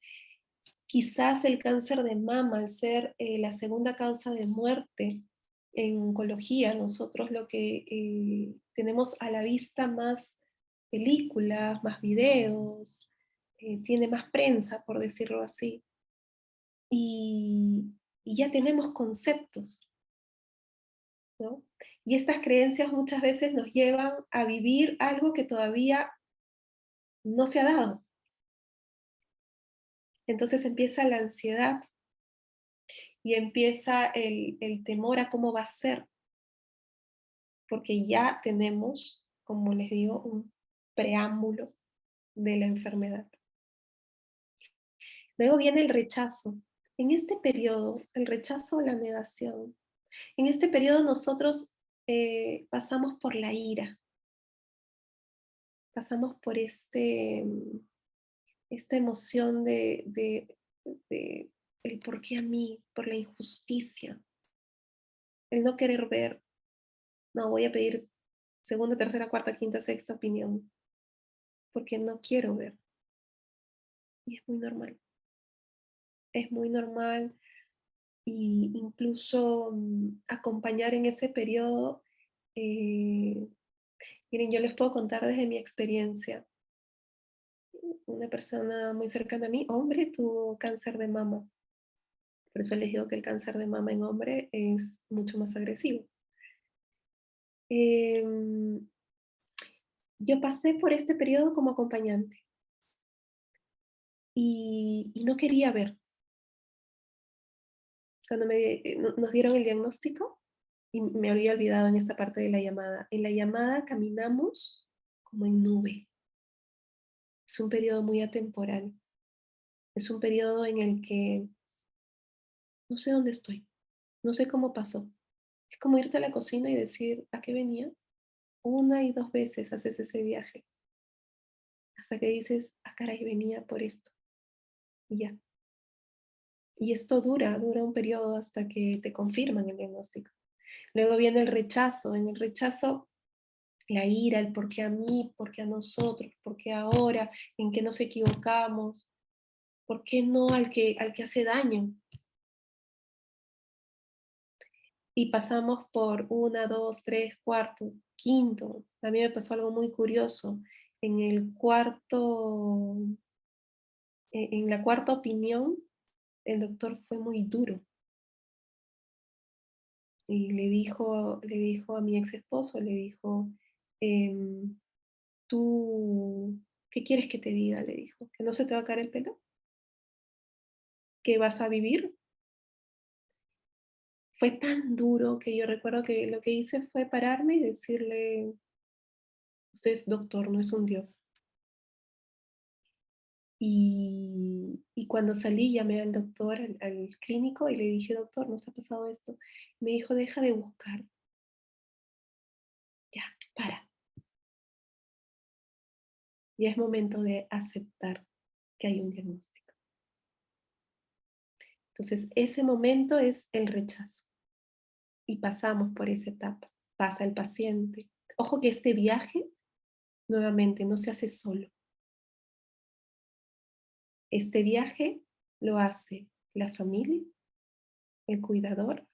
Quizás el cáncer de mama, al ser la segunda causa de muerte en oncología, nosotros lo que tenemos a la vista más películas, más videos, tiene más prensa, por decirlo así, y, y ya tenemos conceptos, ¿no? Y estas creencias muchas veces nos llevan a vivir algo que todavía no se ha dado. Entonces empieza la ansiedad y empieza el temor a cómo va a ser, porque ya tenemos, como les digo, un preámbulo de la enfermedad. Luego viene el rechazo. En este periodo, el rechazo o la negación, en este periodo nosotros pasamos por la ira, pasamos por esta emoción de el por qué a mí, por la injusticia, el no querer ver, no voy a pedir segunda, tercera, cuarta, quinta, sexta opinión, porque no quiero ver. Y es muy normal. Es muy normal y incluso acompañar en ese periodo. Miren, yo les puedo contar desde mi experiencia. Una persona muy cercana a mí, hombre, tuvo cáncer de mama. Por eso les digo que el cáncer de mama en hombre es mucho más agresivo. Yo pasé por este periodo como acompañante y no quería ver. Cuando nos dieron el diagnóstico, y me había olvidado en esta parte de la llamada. En la llamada caminamos como en nube. Es un periodo muy atemporal. Es un periodo en el que no sé dónde estoy, no sé cómo pasó. Es como irte a la cocina y decir, ¿a qué venía? Una y dos veces haces ese viaje. Hasta que dices, ah, caray, venía por esto. Y ya. Y esto dura un periodo hasta que te confirman el diagnóstico. Luego viene el rechazo. En el rechazo, la ira, el por qué a mí, por qué a nosotros, por qué ahora, en qué nos equivocamos, por qué no al que hace daño. Y pasamos por una, dos, tres, cuarto, quinto. A mí me pasó algo muy curioso. En el cuarto, en la cuarta opinión, el doctor fue muy duro y le dijo a mi ex esposo, le dijo, em, tú, ¿qué quieres que te diga? Le dijo, ¿que no se te va a caer el pelo? ¿Que vas a vivir? Fue tan duro que yo recuerdo que lo que hice fue pararme y decirle, usted es doctor, no es un dios. Y cuando salí llamé al doctor, al clínico, y le dije, doctor, nos ha pasado esto. Me dijo, deja de buscar. Ya, para. Ya es momento de aceptar que hay un diagnóstico. Entonces, ese momento es el rechazo. Y pasamos por esa etapa. Pasa el paciente. Ojo que este viaje, nuevamente, no se hace solo. Este viaje lo hace la familia, el cuidador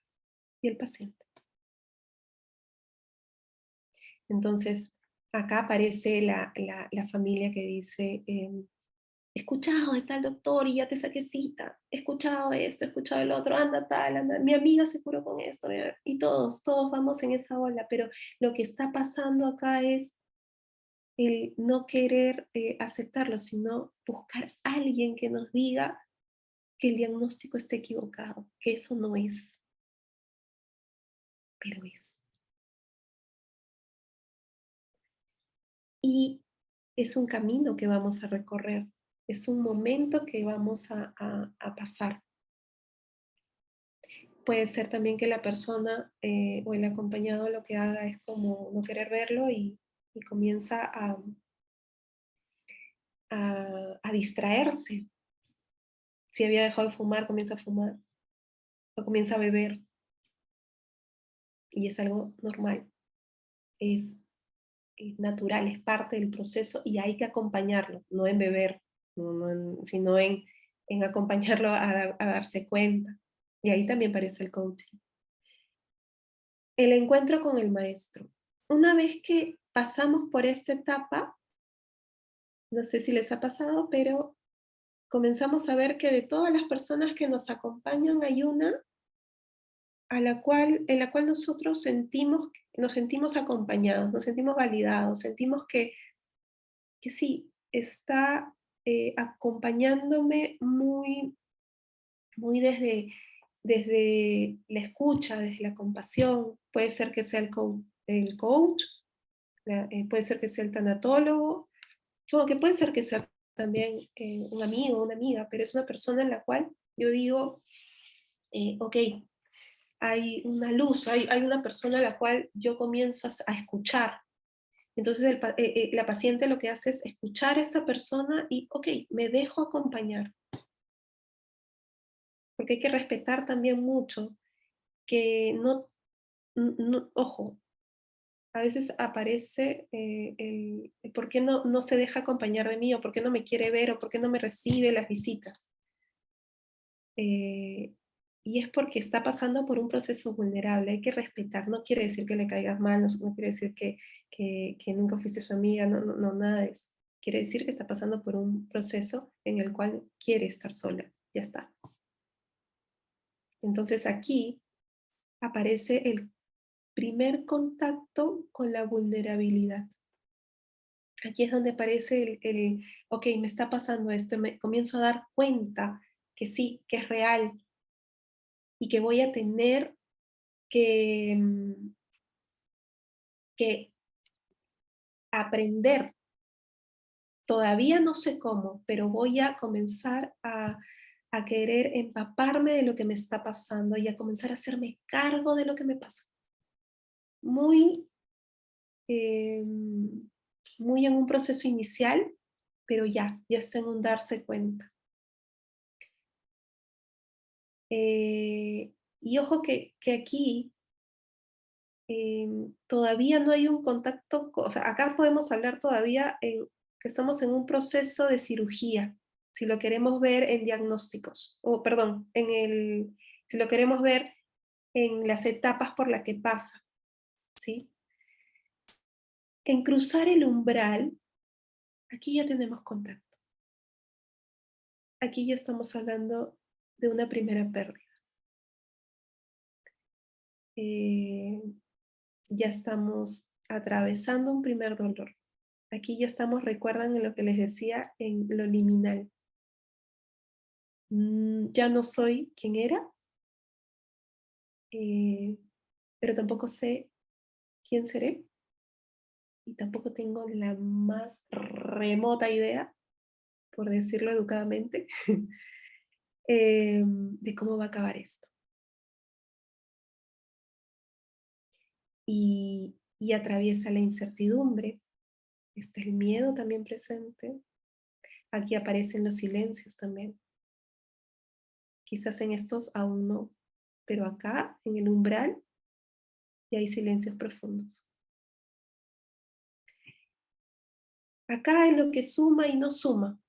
y el paciente. Entonces, acá aparece la familia que dice, he escuchado de tal doctor y ya te saqué cita, he escuchado esto, he escuchado el otro, anda tal, anda, mi amiga se curó con esto, y todos vamos en esa ola, pero lo que está pasando acá es el no querer aceptarlo, sino buscar a alguien que nos diga que el diagnóstico está equivocado, que eso no es, pero es. Y es un camino que vamos a recorrer. Es un momento que vamos a pasar. Puede ser también que la persona o el acompañado lo que haga es como no querer verlo y comienza a distraerse. Si había dejado de fumar, comienza a fumar o comienza a beber. Y es algo normal, es natural, es parte del proceso y hay que acompañarlo, no en beber, sino en acompañarlo a darse cuenta. Y ahí también aparece el coaching. El encuentro con el maestro. Una vez que pasamos por esta etapa, no sé si les ha pasado, pero comenzamos a ver que de todas las personas que nos acompañan hay una en la cual nosotros nos sentimos acompañados, nos sentimos validados, sentimos que sí, está acompañándome muy desde la escucha, desde la compasión. Puede ser que sea el coach, puede ser que sea el tanatólogo, o que puede ser que sea también un amigo, una amiga, pero es una persona en la cual yo digo, ok, hay una luz, hay una persona a la cual yo comienzo a escuchar. Entonces la paciente lo que hace es escuchar a esta persona y, ok, me dejo acompañar. Porque hay que respetar también mucho que ojo, a veces aparece el por qué no se deja acompañar de mí, o por qué no me quiere ver, o por qué no me recibe las visitas. Y es porque está pasando por un proceso vulnerable, hay que respetar, no quiere decir que le caigas mal, no quiere decir que nunca fuiste su amiga, no, nada de eso. Quiere decir que está pasando por un proceso en el cual quiere estar sola, ya está. Entonces aquí aparece el primer contacto con la vulnerabilidad. Aquí es donde aparece ok, me está pasando esto, me comienzo a dar cuenta que sí, que es real y que voy a tener que, que aprender. Todavía no sé cómo, pero voy a comenzar a querer empaparme de lo que me está pasando y a comenzar a hacerme cargo de lo que me pasa. Muy, muy en un proceso inicial, pero ya está en un darse cuenta. Y ojo que aquí todavía no hay un contacto, o sea, acá podemos hablar todavía que estamos en un proceso de cirugía, si lo queremos ver en diagnósticos, o perdón, si lo queremos ver en las etapas por las que pasa, ¿sí? En cruzar el umbral, aquí ya tenemos contacto. Aquí ya estamos hablando de una primera pérdida. Ya estamos atravesando un primer dolor. Aquí ya estamos, recuerdan en lo que les decía, en lo liminal. Ya no soy quien era, pero tampoco sé quién seré y tampoco tengo la más remota idea, por decirlo educadamente, de cómo va a acabar esto. Y atraviesa la incertidumbre, está el miedo también presente, aquí aparecen los silencios también. Quizás en estos aún no, pero acá, en el umbral, ya hay silencios profundos. Acá es lo que suma y no suma.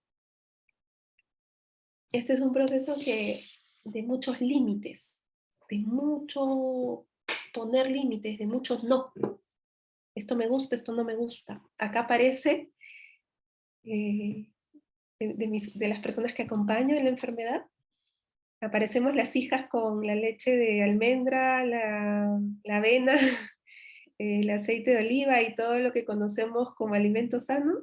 Este es un proceso de muchos límites, de mucho poner límites, de muchos no. Esto me gusta, esto no me gusta. Acá aparece de las personas que acompaño en la enfermedad, aparecemos las hijas con la leche de almendra, la avena, el aceite de oliva y todo lo que conocemos como alimentos sanos.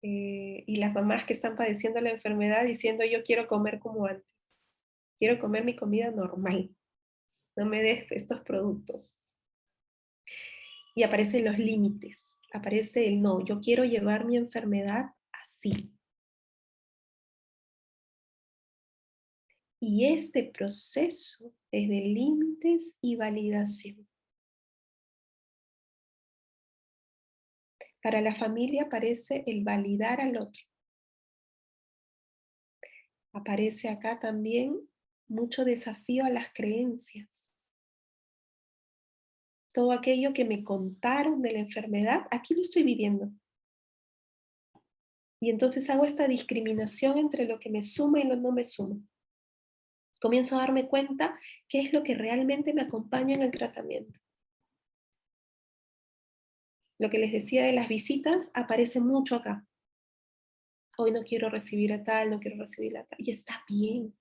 Y las mamás que están padeciendo la enfermedad diciendo yo quiero comer como antes, quiero comer mi comida normal, no me des estos productos. Y aparecen los límites, aparece el no, yo quiero llevar mi enfermedad así. Y este proceso es de límites y validación. Para la familia aparece el validar al otro. Aparece acá también mucho desafío a las creencias. Todo aquello que me contaron de la enfermedad, aquí lo estoy viviendo. Y entonces hago esta discriminación entre lo que me suma y lo que no me suma. Comienzo a darme cuenta qué es lo que realmente me acompaña en el tratamiento. Lo que les decía de las visitas aparece mucho acá. Hoy no quiero recibir a tal, no quiero recibir a tal. Y está bien.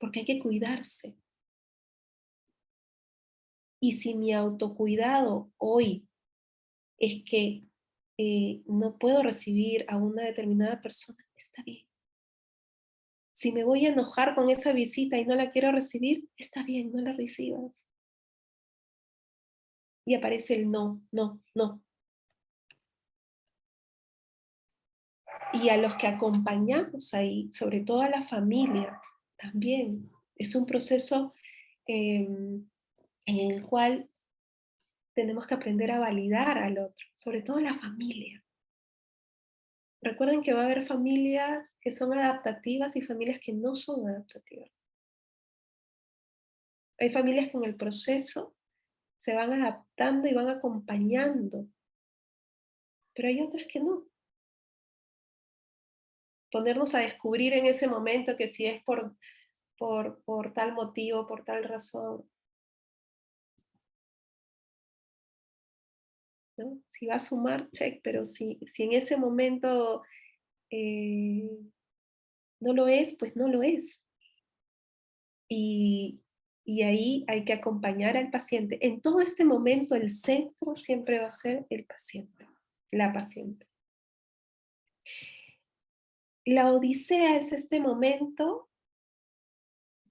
Porque hay que cuidarse. Y si mi autocuidado hoy es que no puedo recibir a una determinada persona, está bien. Si me voy a enojar con esa visita y no la quiero recibir, está bien, no la recibas. Y aparece el no, no, no. Y a los que acompañamos ahí, sobre todo a la familia, también es un proceso en el cual tenemos que aprender a validar al otro, sobre todo la familia. Recuerden que va a haber familias que son adaptativas y familias que no son adaptativas. Hay familias que en el proceso se van adaptando y van acompañando, pero hay otras que no. Ponernos a descubrir en ese momento que si es por tal motivo, por tal razón, ¿no? Si va a sumar, check, pero si en ese momento no lo es, pues no lo es. Y, y ahí hay que acompañar al paciente. En todo este momento el centro siempre va a ser el paciente, la paciente. La odisea es este momento,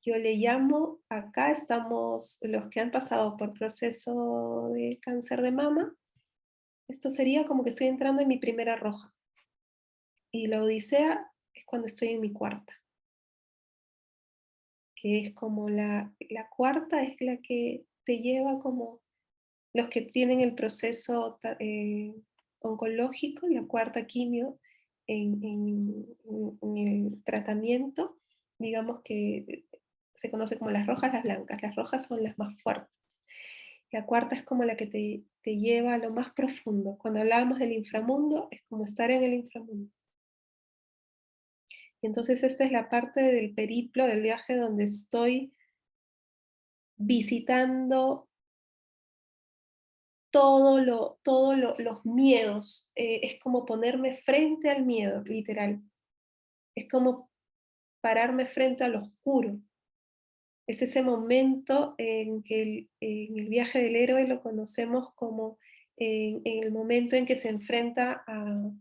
yo le llamo, acá estamos los que han pasado por proceso de cáncer de mama, esto sería como que estoy entrando en mi primera roja. Y la odisea es cuando estoy en mi cuarta, que es como la cuarta es la que te lleva como los que tienen el proceso oncológico, la cuarta quimio en el tratamiento, digamos que se conoce como las rojas, las blancas. Las rojas son las más fuertes. La cuarta es como la que te lleva a lo más profundo. Cuando hablábamos del inframundo, es como estar en el inframundo. Y entonces esta es la parte del periplo, del viaje, donde estoy visitando los miedos. Es como ponerme frente al miedo, literal. Es como pararme frente al oscuro. Es ese momento en que en el viaje del héroe lo conocemos como en el momento en que se enfrenta a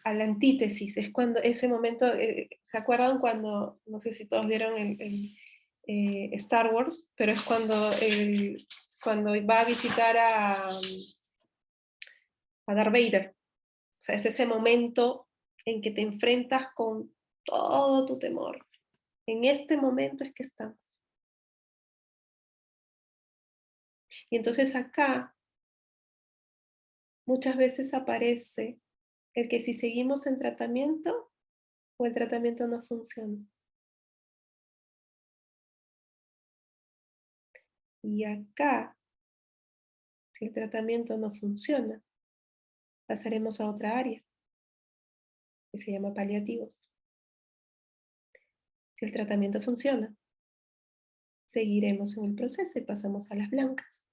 a la antítesis. Es cuando ese momento, ¿se acuerdan cuando, no sé si todos vieron Star Wars, pero es cuando va a visitar a Darth Vader? O sea, es ese momento en que te enfrentas con todo tu temor. En este momento es que estamos. Y entonces acá muchas veces aparece el que si seguimos en tratamiento o el tratamiento no funciona. Y acá, si el tratamiento no funciona, pasaremos a otra área que se llama paliativos. Si el tratamiento funciona, seguiremos en el proceso y pasamos a las blancas,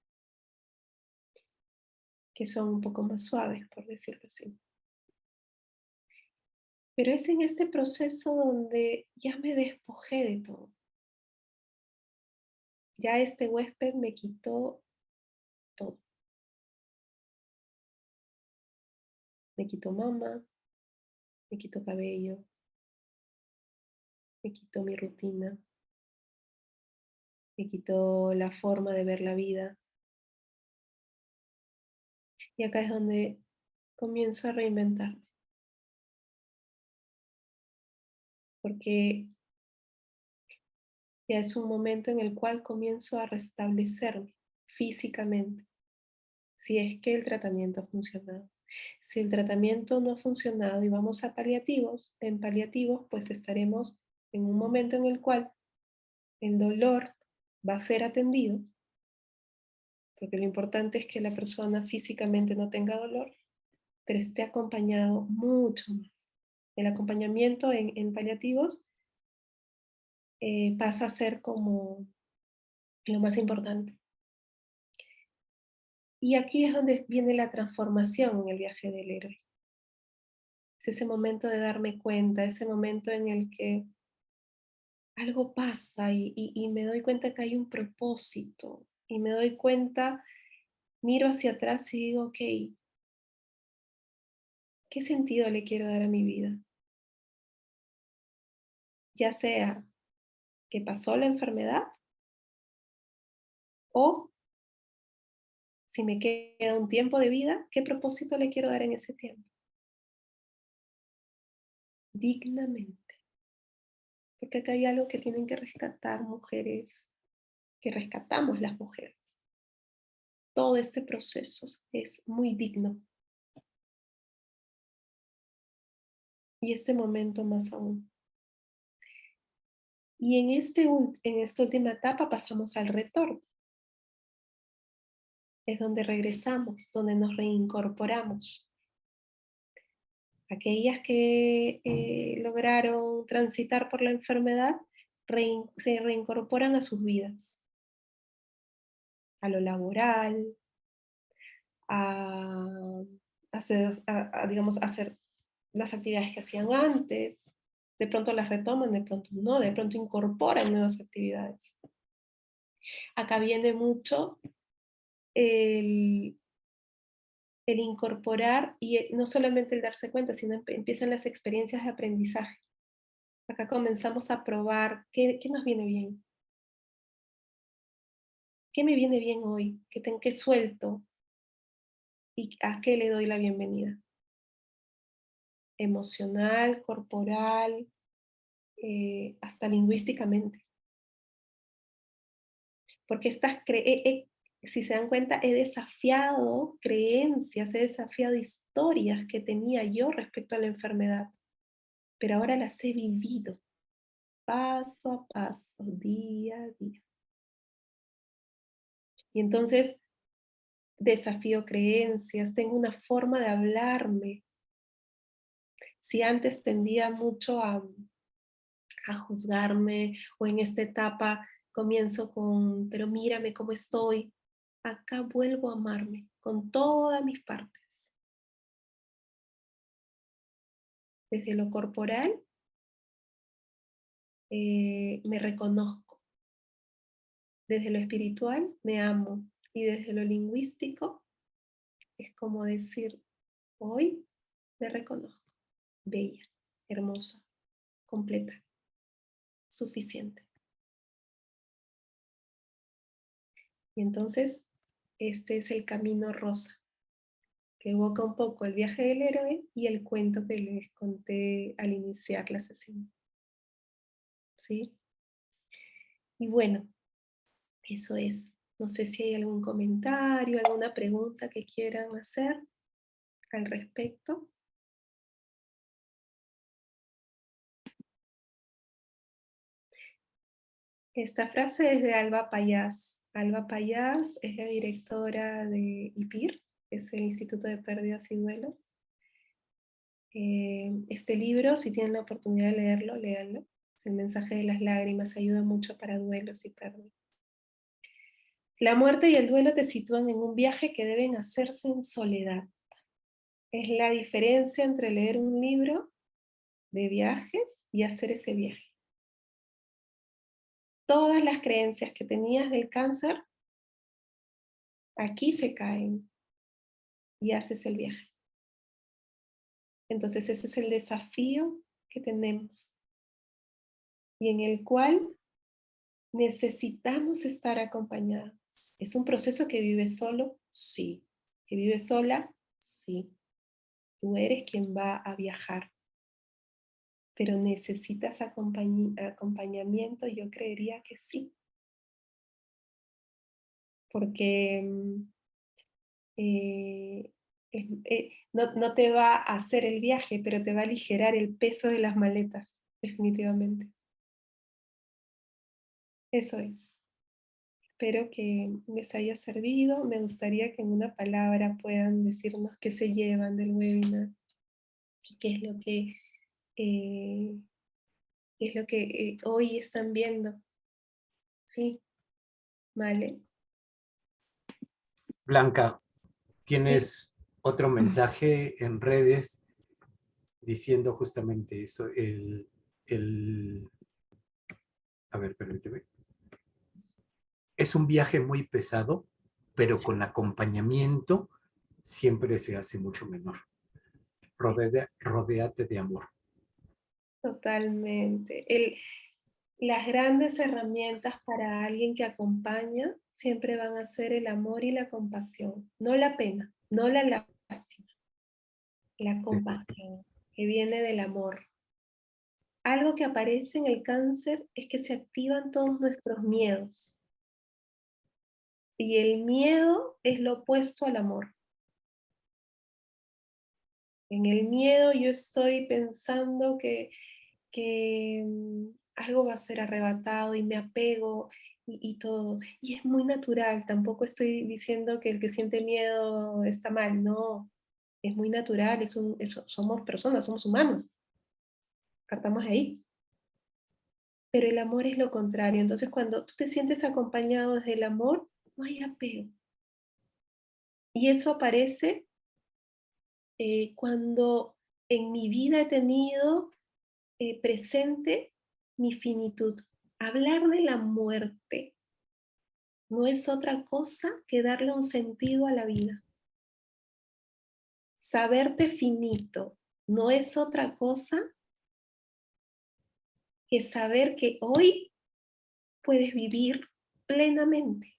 que son un poco más suaves, por decirlo así. Pero es en este proceso donde ya me despojé de todo. Ya este huésped me quitó todo. Me quitó mama, me quitó cabello, me quitó mi rutina, me quitó la forma de ver la vida. Y acá es donde comienzo a reinventarme. porque ya es un momento en el cual comienzo a restablecerme físicamente, si es que el tratamiento ha funcionado. Si el tratamiento no ha funcionado y vamos a paliativos, en paliativos pues estaremos en un momento en el cual el dolor va a ser atendido, porque lo importante es que la persona físicamente no tenga dolor, pero esté acompañado mucho más. El acompañamiento en paliativos pasa a ser como lo más importante. Y aquí es donde viene la transformación en el viaje del héroe. Es ese momento de darme cuenta, ese momento en el que algo pasa y me doy cuenta que hay un propósito. Y me doy cuenta, miro hacia atrás y digo, ok, ¿qué sentido le quiero dar a mi vida? Ya sea que pasó la enfermedad o si me queda un tiempo de vida, ¿qué propósito le quiero dar en ese tiempo? Dignamente. Porque acá hay algo que tienen que rescatar mujeres, que rescatamos las mujeres. Todo este proceso es muy digno. Y este momento más aún. Y en esta última etapa pasamos al retorno. Es donde regresamos, donde nos reincorporamos. Aquellas que lograron transitar por la enfermedad se reincorporan a sus vidas, a lo laboral, a digamos, hacer las actividades que hacían antes. De pronto las retoman, de pronto no, de pronto incorporan nuevas actividades. Acá viene mucho el incorporar y no solamente el darse cuenta, sino empiezan las experiencias de aprendizaje. Acá comenzamos a probar qué nos viene bien. ¿Qué me viene bien hoy? ¿Qué suelto? ¿Y a qué le doy la bienvenida? Emocional, corporal, hasta lingüísticamente. Porque si se dan cuenta, he desafiado creencias, he desafiado historias que tenía yo respecto a la enfermedad, pero ahora las he vivido paso a paso, día a día. Y entonces desafío creencias, tengo una forma de hablarme. Si antes tendía mucho a juzgarme o en esta etapa comienzo con, pero mírame cómo estoy, acá vuelvo a amarme con todas mis partes. Desde lo corporal me reconozco, desde lo espiritual me amo y desde lo lingüístico es como decir, hoy me reconozco, bella, hermosa, completa, suficiente. Y entonces este es el camino rosa, que evoca un poco el viaje del héroe y el cuento que les conté al iniciar la sesión. ¿Sí? Y bueno, eso es. No sé si hay algún comentario, alguna pregunta que quieran hacer al respecto. Esta frase es de Alba Payás. Alba Payás es la directora de IPIR, es el Instituto de Pérdidas y Duelos. Este libro, si tienen la oportunidad de leerlo, léanlo. El mensaje de las lágrimas ayuda mucho para duelos y pérdidas. La muerte y el duelo te sitúan en un viaje que deben hacerse en soledad. Es la diferencia entre leer un libro de viajes y hacer ese viaje. Todas las creencias que tenías del cáncer, aquí se caen y haces el viaje. Entonces ese es el desafío que tenemos y en el cual necesitamos estar acompañados. ¿Es un proceso que vives solo? Sí. ¿Que vives sola? Sí. Tú eres quien va a viajar. pero necesitas acompañamiento, yo creería que sí, porque no te va a hacer el viaje, pero te va a aligerar el peso de las maletas, definitivamente. Eso es. Espero que les haya servido. Me gustaría que en una palabra puedan decirnos qué se llevan del webinar y eh, qué es lo que hoy están viendo. ¿Sí? ¿Vale? Blanca, Sí. ¿tienes otro mensaje en redes diciendo justamente eso? A ver, permíteme. Es un viaje muy pesado, pero con acompañamiento siempre se hace mucho menor. Rodéate de amor. Totalmente. Las grandes herramientas para alguien que acompaña siempre van a ser el amor y la compasión, no la pena, no la lástima, la compasión que viene del amor. Algo que aparece en el cáncer es que se activan todos nuestros miedos y el miedo es lo opuesto al amor. En el miedo yo estoy pensando que algo va a ser arrebatado y me apego y todo. Y es muy natural, tampoco estoy diciendo que el que siente miedo está mal, no. Es muy natural, somos personas, somos humanos. Partamos de ahí. Pero el amor es lo contrario. Entonces cuando tú te sientes acompañado desde el amor, no hay apego. Y eso aparece cuando en mi vida he tenido presente mi finitud. Hablar de la muerte no es otra cosa que darle un sentido a la vida. Saberte finito no es otra cosa que saber que hoy puedes vivir plenamente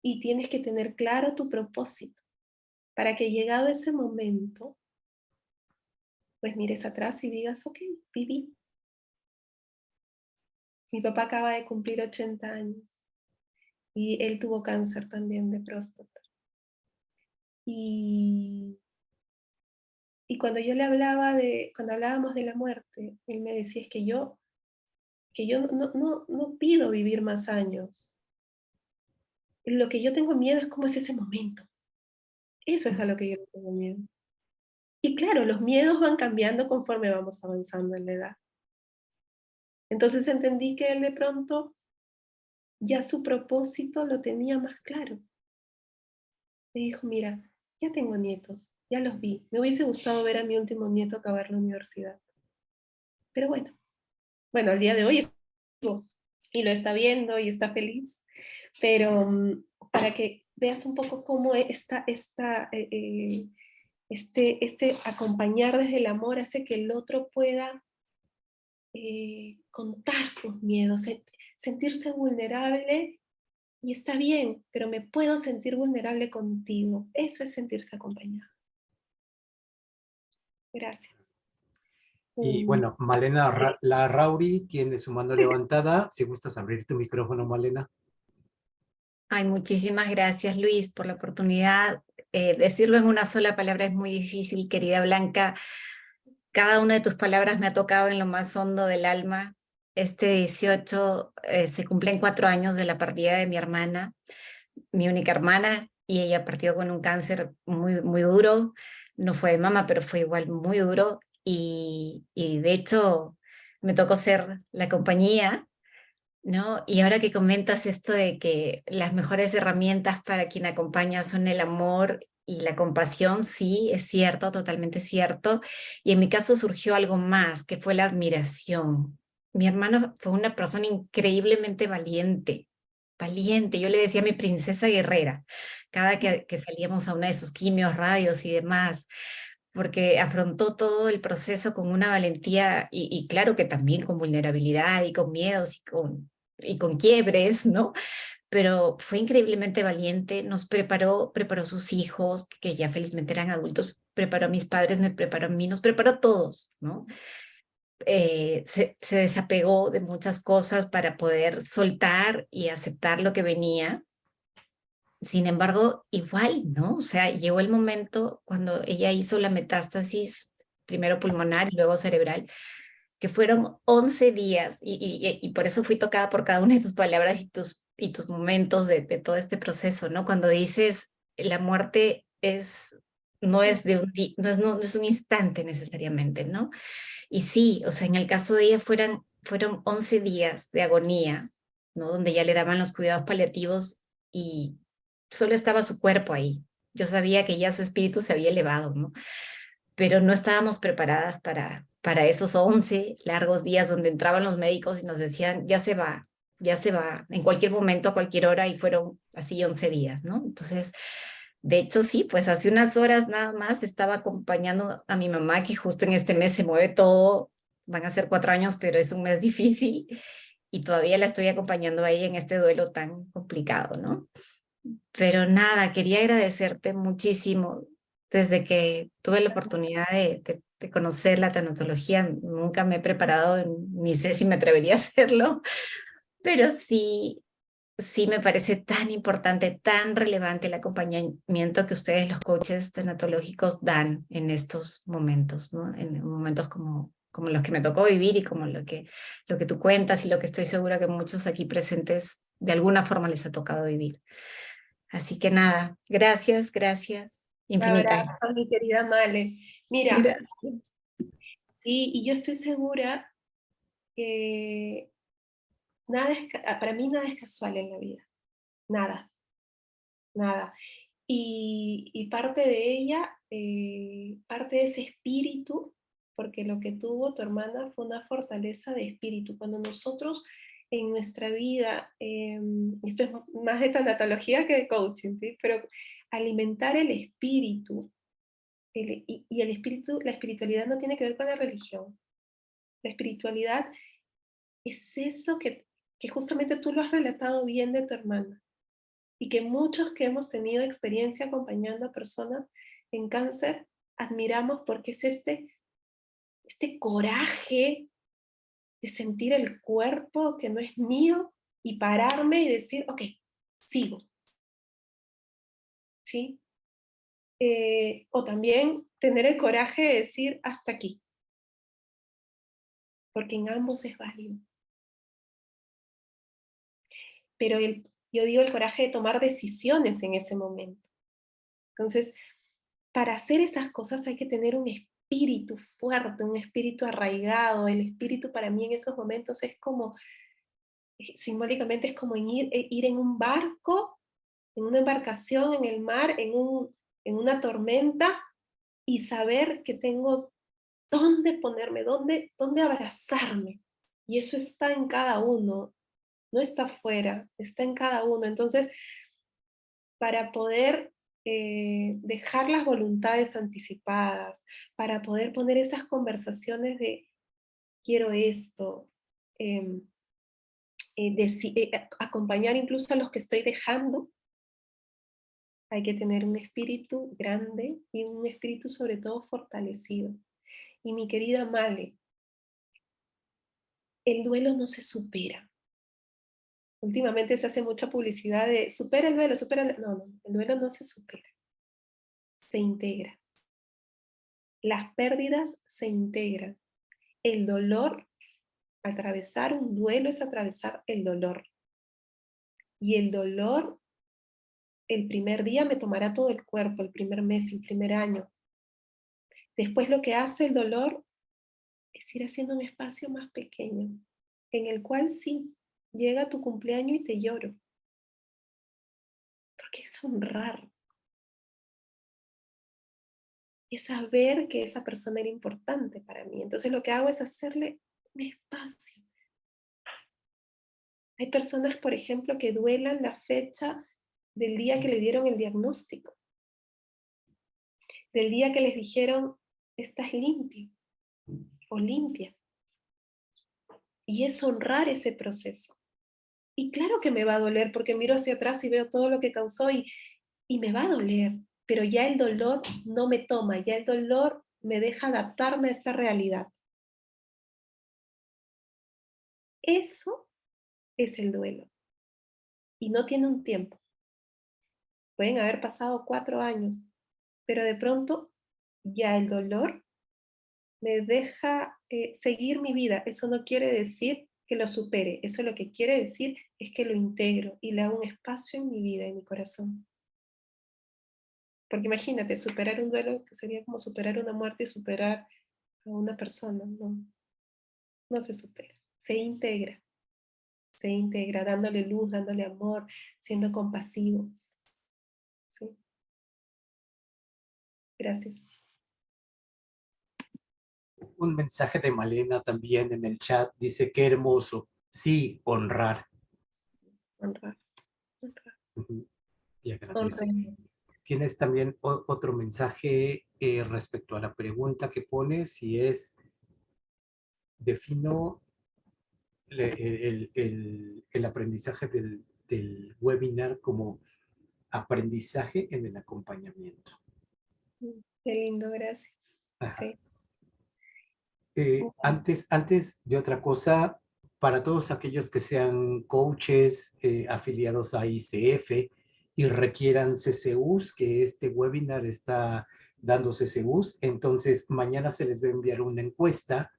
y tienes que tener claro tu propósito para que llegado ese momento, pues mires atrás y digas, ok, viví. Mi papá acaba de cumplir 80 años y él tuvo cáncer también de próstata. Y cuando yo le hablaba cuando hablábamos de la muerte, él me decía, es que yo no pido vivir más años. Lo que yo tengo miedo es cómo es ese momento. Eso es a lo que yo no tengo miedo. Y claro, los miedos van cambiando conforme vamos avanzando en la edad. Entonces entendí que él de pronto ya su propósito lo tenía más claro. Me dijo, mira, ya tengo nietos, ya los vi. Me hubiese gustado ver a mi último nieto acabar la universidad. Pero bueno, al día de hoy es vivo y lo está viendo y está feliz. Pero para que veas un poco cómo este acompañar desde el amor hace que el otro pueda contar sus miedos, sentirse vulnerable y está bien, pero me puedo sentir vulnerable contigo. Eso es sentirse acompañado. Gracias. Y bueno, Malena Larrauri tiene su mano levantada. Si gustas abrir tu micrófono, Malena. Ay, muchísimas gracias, Luis, por la oportunidad. Decirlo en una sola palabra es muy difícil, querida Blanca. Cada una de tus palabras me ha tocado en lo más hondo del alma. Este 18 se cumplen 4 años de la partida de mi hermana, mi única hermana, y ella partió con un cáncer muy, muy duro. No fue de mama, pero fue igual muy duro. Y de hecho me tocó ser la compañía, ¿no? Y ahora que comentas esto de que las mejores herramientas para quien acompaña son el amor y la compasión, sí, es cierto, totalmente cierto. Y en mi caso surgió algo más, que fue la admiración. Mi hermano fue una persona increíblemente valiente, valiente. Yo le decía mi princesa guerrera, cada que salíamos a una de sus quimios, radios y demás, porque afrontó todo el proceso con una valentía y claro que también con vulnerabilidad y con miedos y con quiebres, ¿no? Pero fue increíblemente valiente, nos preparó sus hijos, que ya felizmente eran adultos, preparó a mis padres, me preparó a mí, nos preparó a todos, ¿no? Se desapegó de muchas cosas para poder soltar y aceptar lo que venía. Sin embargo, igual, ¿no? O sea, llegó el momento cuando ella hizo la metástasis, primero pulmonar y luego cerebral, que fueron 11 días, y por eso fui tocada por cada una de tus palabras y tus momentos de todo este proceso, ¿no? Cuando dices, la muerte no es no es un instante necesariamente, ¿no? Y sí, o sea, en el caso de ella fueron 11 días de agonía, ¿no? Donde ya le daban los cuidados paliativos y solo estaba su cuerpo ahí. Yo sabía que ya su espíritu se había elevado, ¿no? Pero no estábamos preparadas para esos 11 largos días donde entraban los médicos y nos decían, ya se va, en cualquier momento, a cualquier hora, y fueron así 11 días, ¿no? Entonces, de hecho, sí, pues hace unas horas nada más estaba acompañando a mi mamá, que justo en este mes se mueve todo, van a ser 4 años, pero es un mes difícil, y todavía la estoy acompañando a ella en este duelo tan complicado, ¿no? Pero nada, quería agradecerte muchísimo. Desde que tuve la oportunidad de conocer la tanatología, nunca me he preparado, ni sé si me atrevería a hacerlo, pero sí, sí me parece tan importante, tan relevante el acompañamiento que ustedes, los coaches tanatológicos, dan en estos momentos, ¿no? En momentos como los que me tocó vivir y como lo que tú cuentas y lo que estoy segura que muchos aquí presentes de alguna forma les ha tocado vivir. Así que nada, gracias, gracias, Un infinitas. abrazo, mi querida Male. Mira, Gracias. sí, y yo estoy segura que para mí nada es casual en la vida, nada, nada. Y parte de ella, parte de ese espíritu, porque lo que tuvo tu hermana fue una fortaleza de espíritu. Cuando nosotros en nuestra vida, esto es más de tanatología que de coaching, ¿sí? Pero alimentar el espíritu, y el espíritu, la espiritualidad no tiene que ver con la religión. La espiritualidad es eso que justamente tú lo has relatado bien de tu hermana, y que muchos que hemos tenido experiencia acompañando a personas en cáncer admiramos, porque es este coraje de sentir el cuerpo que no es mío y pararme y decir, ok, sigo, ¿sí? O también tener el coraje de decir, hasta aquí, porque en ambos es válido. Pero yo digo el coraje de tomar decisiones en ese momento. Entonces, para hacer esas cosas hay que tener un espíritu fuerte, un espíritu arraigado. El espíritu para mí en esos momentos es como, simbólicamente es como ir en un barco, en una embarcación en el mar, en una tormenta, y saber que tengo dónde ponerme, dónde abrazarme. Y eso está en cada uno, no está afuera, está en cada uno. Entonces, para poder dejar las voluntades anticipadas, para poder poner esas conversaciones de quiero esto, acompañar incluso a los que estoy dejando, hay que tener un espíritu grande y un espíritu sobre todo fortalecido. Y mi querida Male, el duelo no se supera. Últimamente se hace mucha publicidad de supera el duelo, supera el... No, el duelo no se supera, se integra. Las pérdidas se integran. El dolor, atravesar un duelo es atravesar el dolor. Y el dolor, el primer día me tomará todo el cuerpo, el primer mes, el primer año. Después lo que hace el dolor es ir haciendo un espacio más pequeño, en el cual sí, llega tu cumpleaños y te lloro. Porque es honrar. Es saber que esa persona era importante para mí. Entonces lo que hago es hacerle un espacio. Hay personas, por ejemplo, que duelan la fecha del día que le dieron el diagnóstico, del día que les dijeron, estás limpio o limpia. Y es honrar ese proceso. Y claro que me va a doler, porque miro hacia atrás y veo todo lo que causó, y me va a doler, pero ya el dolor no me toma, ya el dolor me deja adaptarme a esta realidad. Eso es el duelo. Y no tiene un tiempo. Pueden haber pasado 4 años, pero de pronto ya el dolor me deja seguir mi vida. Eso no quiere decir que lo supere, eso lo que quiere decir es que lo integro y le hago un espacio en mi vida, en mi corazón. Porque imagínate, superar un duelo que sería como superar una muerte y superar a una persona, no se supera, se integra dándole luz, dándole amor, siendo compasivos. ¿Sí? Gracias. Un mensaje de Malena también en el chat, dice, qué hermoso, sí, honrar. Honrar, honrar, Ujú. Y agradece. honrar. Tienes también otro mensaje respecto a la pregunta que pones, y es, defino el aprendizaje del webinar como aprendizaje en el acompañamiento. Qué lindo, gracias. Ajá. Sí. Antes de otra cosa, para todos aquellos que sean coaches afiliados a ICF y requieran CCUs, que este webinar está dando CCUs, entonces mañana se les va a enviar una encuesta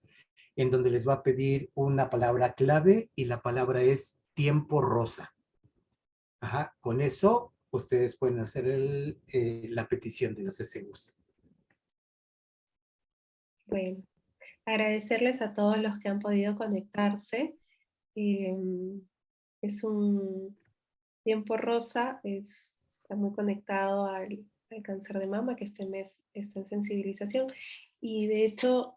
en donde les va a pedir una palabra clave y la palabra es tiempo rosa. Ajá, con eso ustedes pueden hacer la petición de los CCUs. Bueno, agradecerles a todos los que han podido conectarse. Es un tiempo rosa, está muy conectado al cáncer de mama, que este mes está en sensibilización. Y de hecho,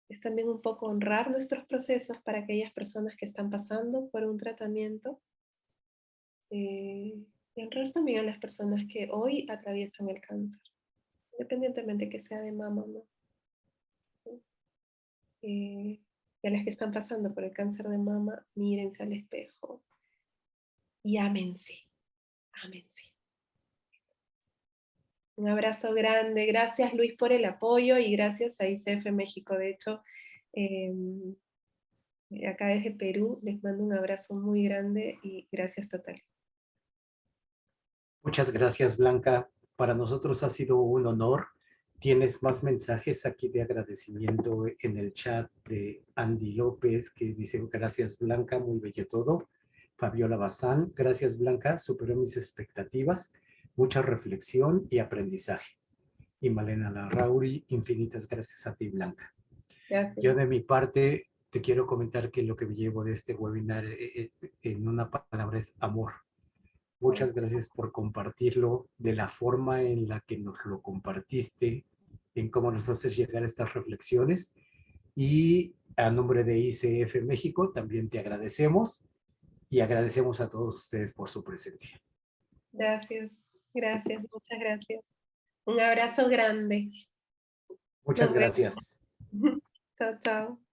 es también un poco honrar nuestros procesos para aquellas personas que están pasando por un tratamiento. Y honrar también a las personas que hoy atraviesan el cáncer, independientemente que sea de mama o no. Y a las que están pasando por el cáncer de mama, mírense al espejo y ámense, ámense. Un abrazo grande, gracias Luis por el apoyo y gracias a ICF México. De hecho, acá desde Perú les mando un abrazo muy grande y gracias totales. Muchas gracias, Blanca. Para nosotros ha sido un honor. Tienes más mensajes aquí de agradecimiento en el chat de Andy López, que dice, gracias, Blanca, muy bello todo. Fabiola Bazán, gracias, Blanca, superó mis expectativas, mucha reflexión y aprendizaje. Y Malena Larrauri, infinitas gracias a ti, Blanca. Gracias. Yo de mi parte te quiero comentar que lo que me llevo de este webinar en una palabra es amor. Muchas gracias por compartirlo de la forma en la que nos lo compartiste, en cómo nos haces llegar estas reflexiones. Y a nombre de ICF México también te agradecemos y agradecemos a todos ustedes por su presencia. Gracias, gracias, muchas gracias. Un abrazo grande. Muchas Nos vemos. gracias. Chao, chao.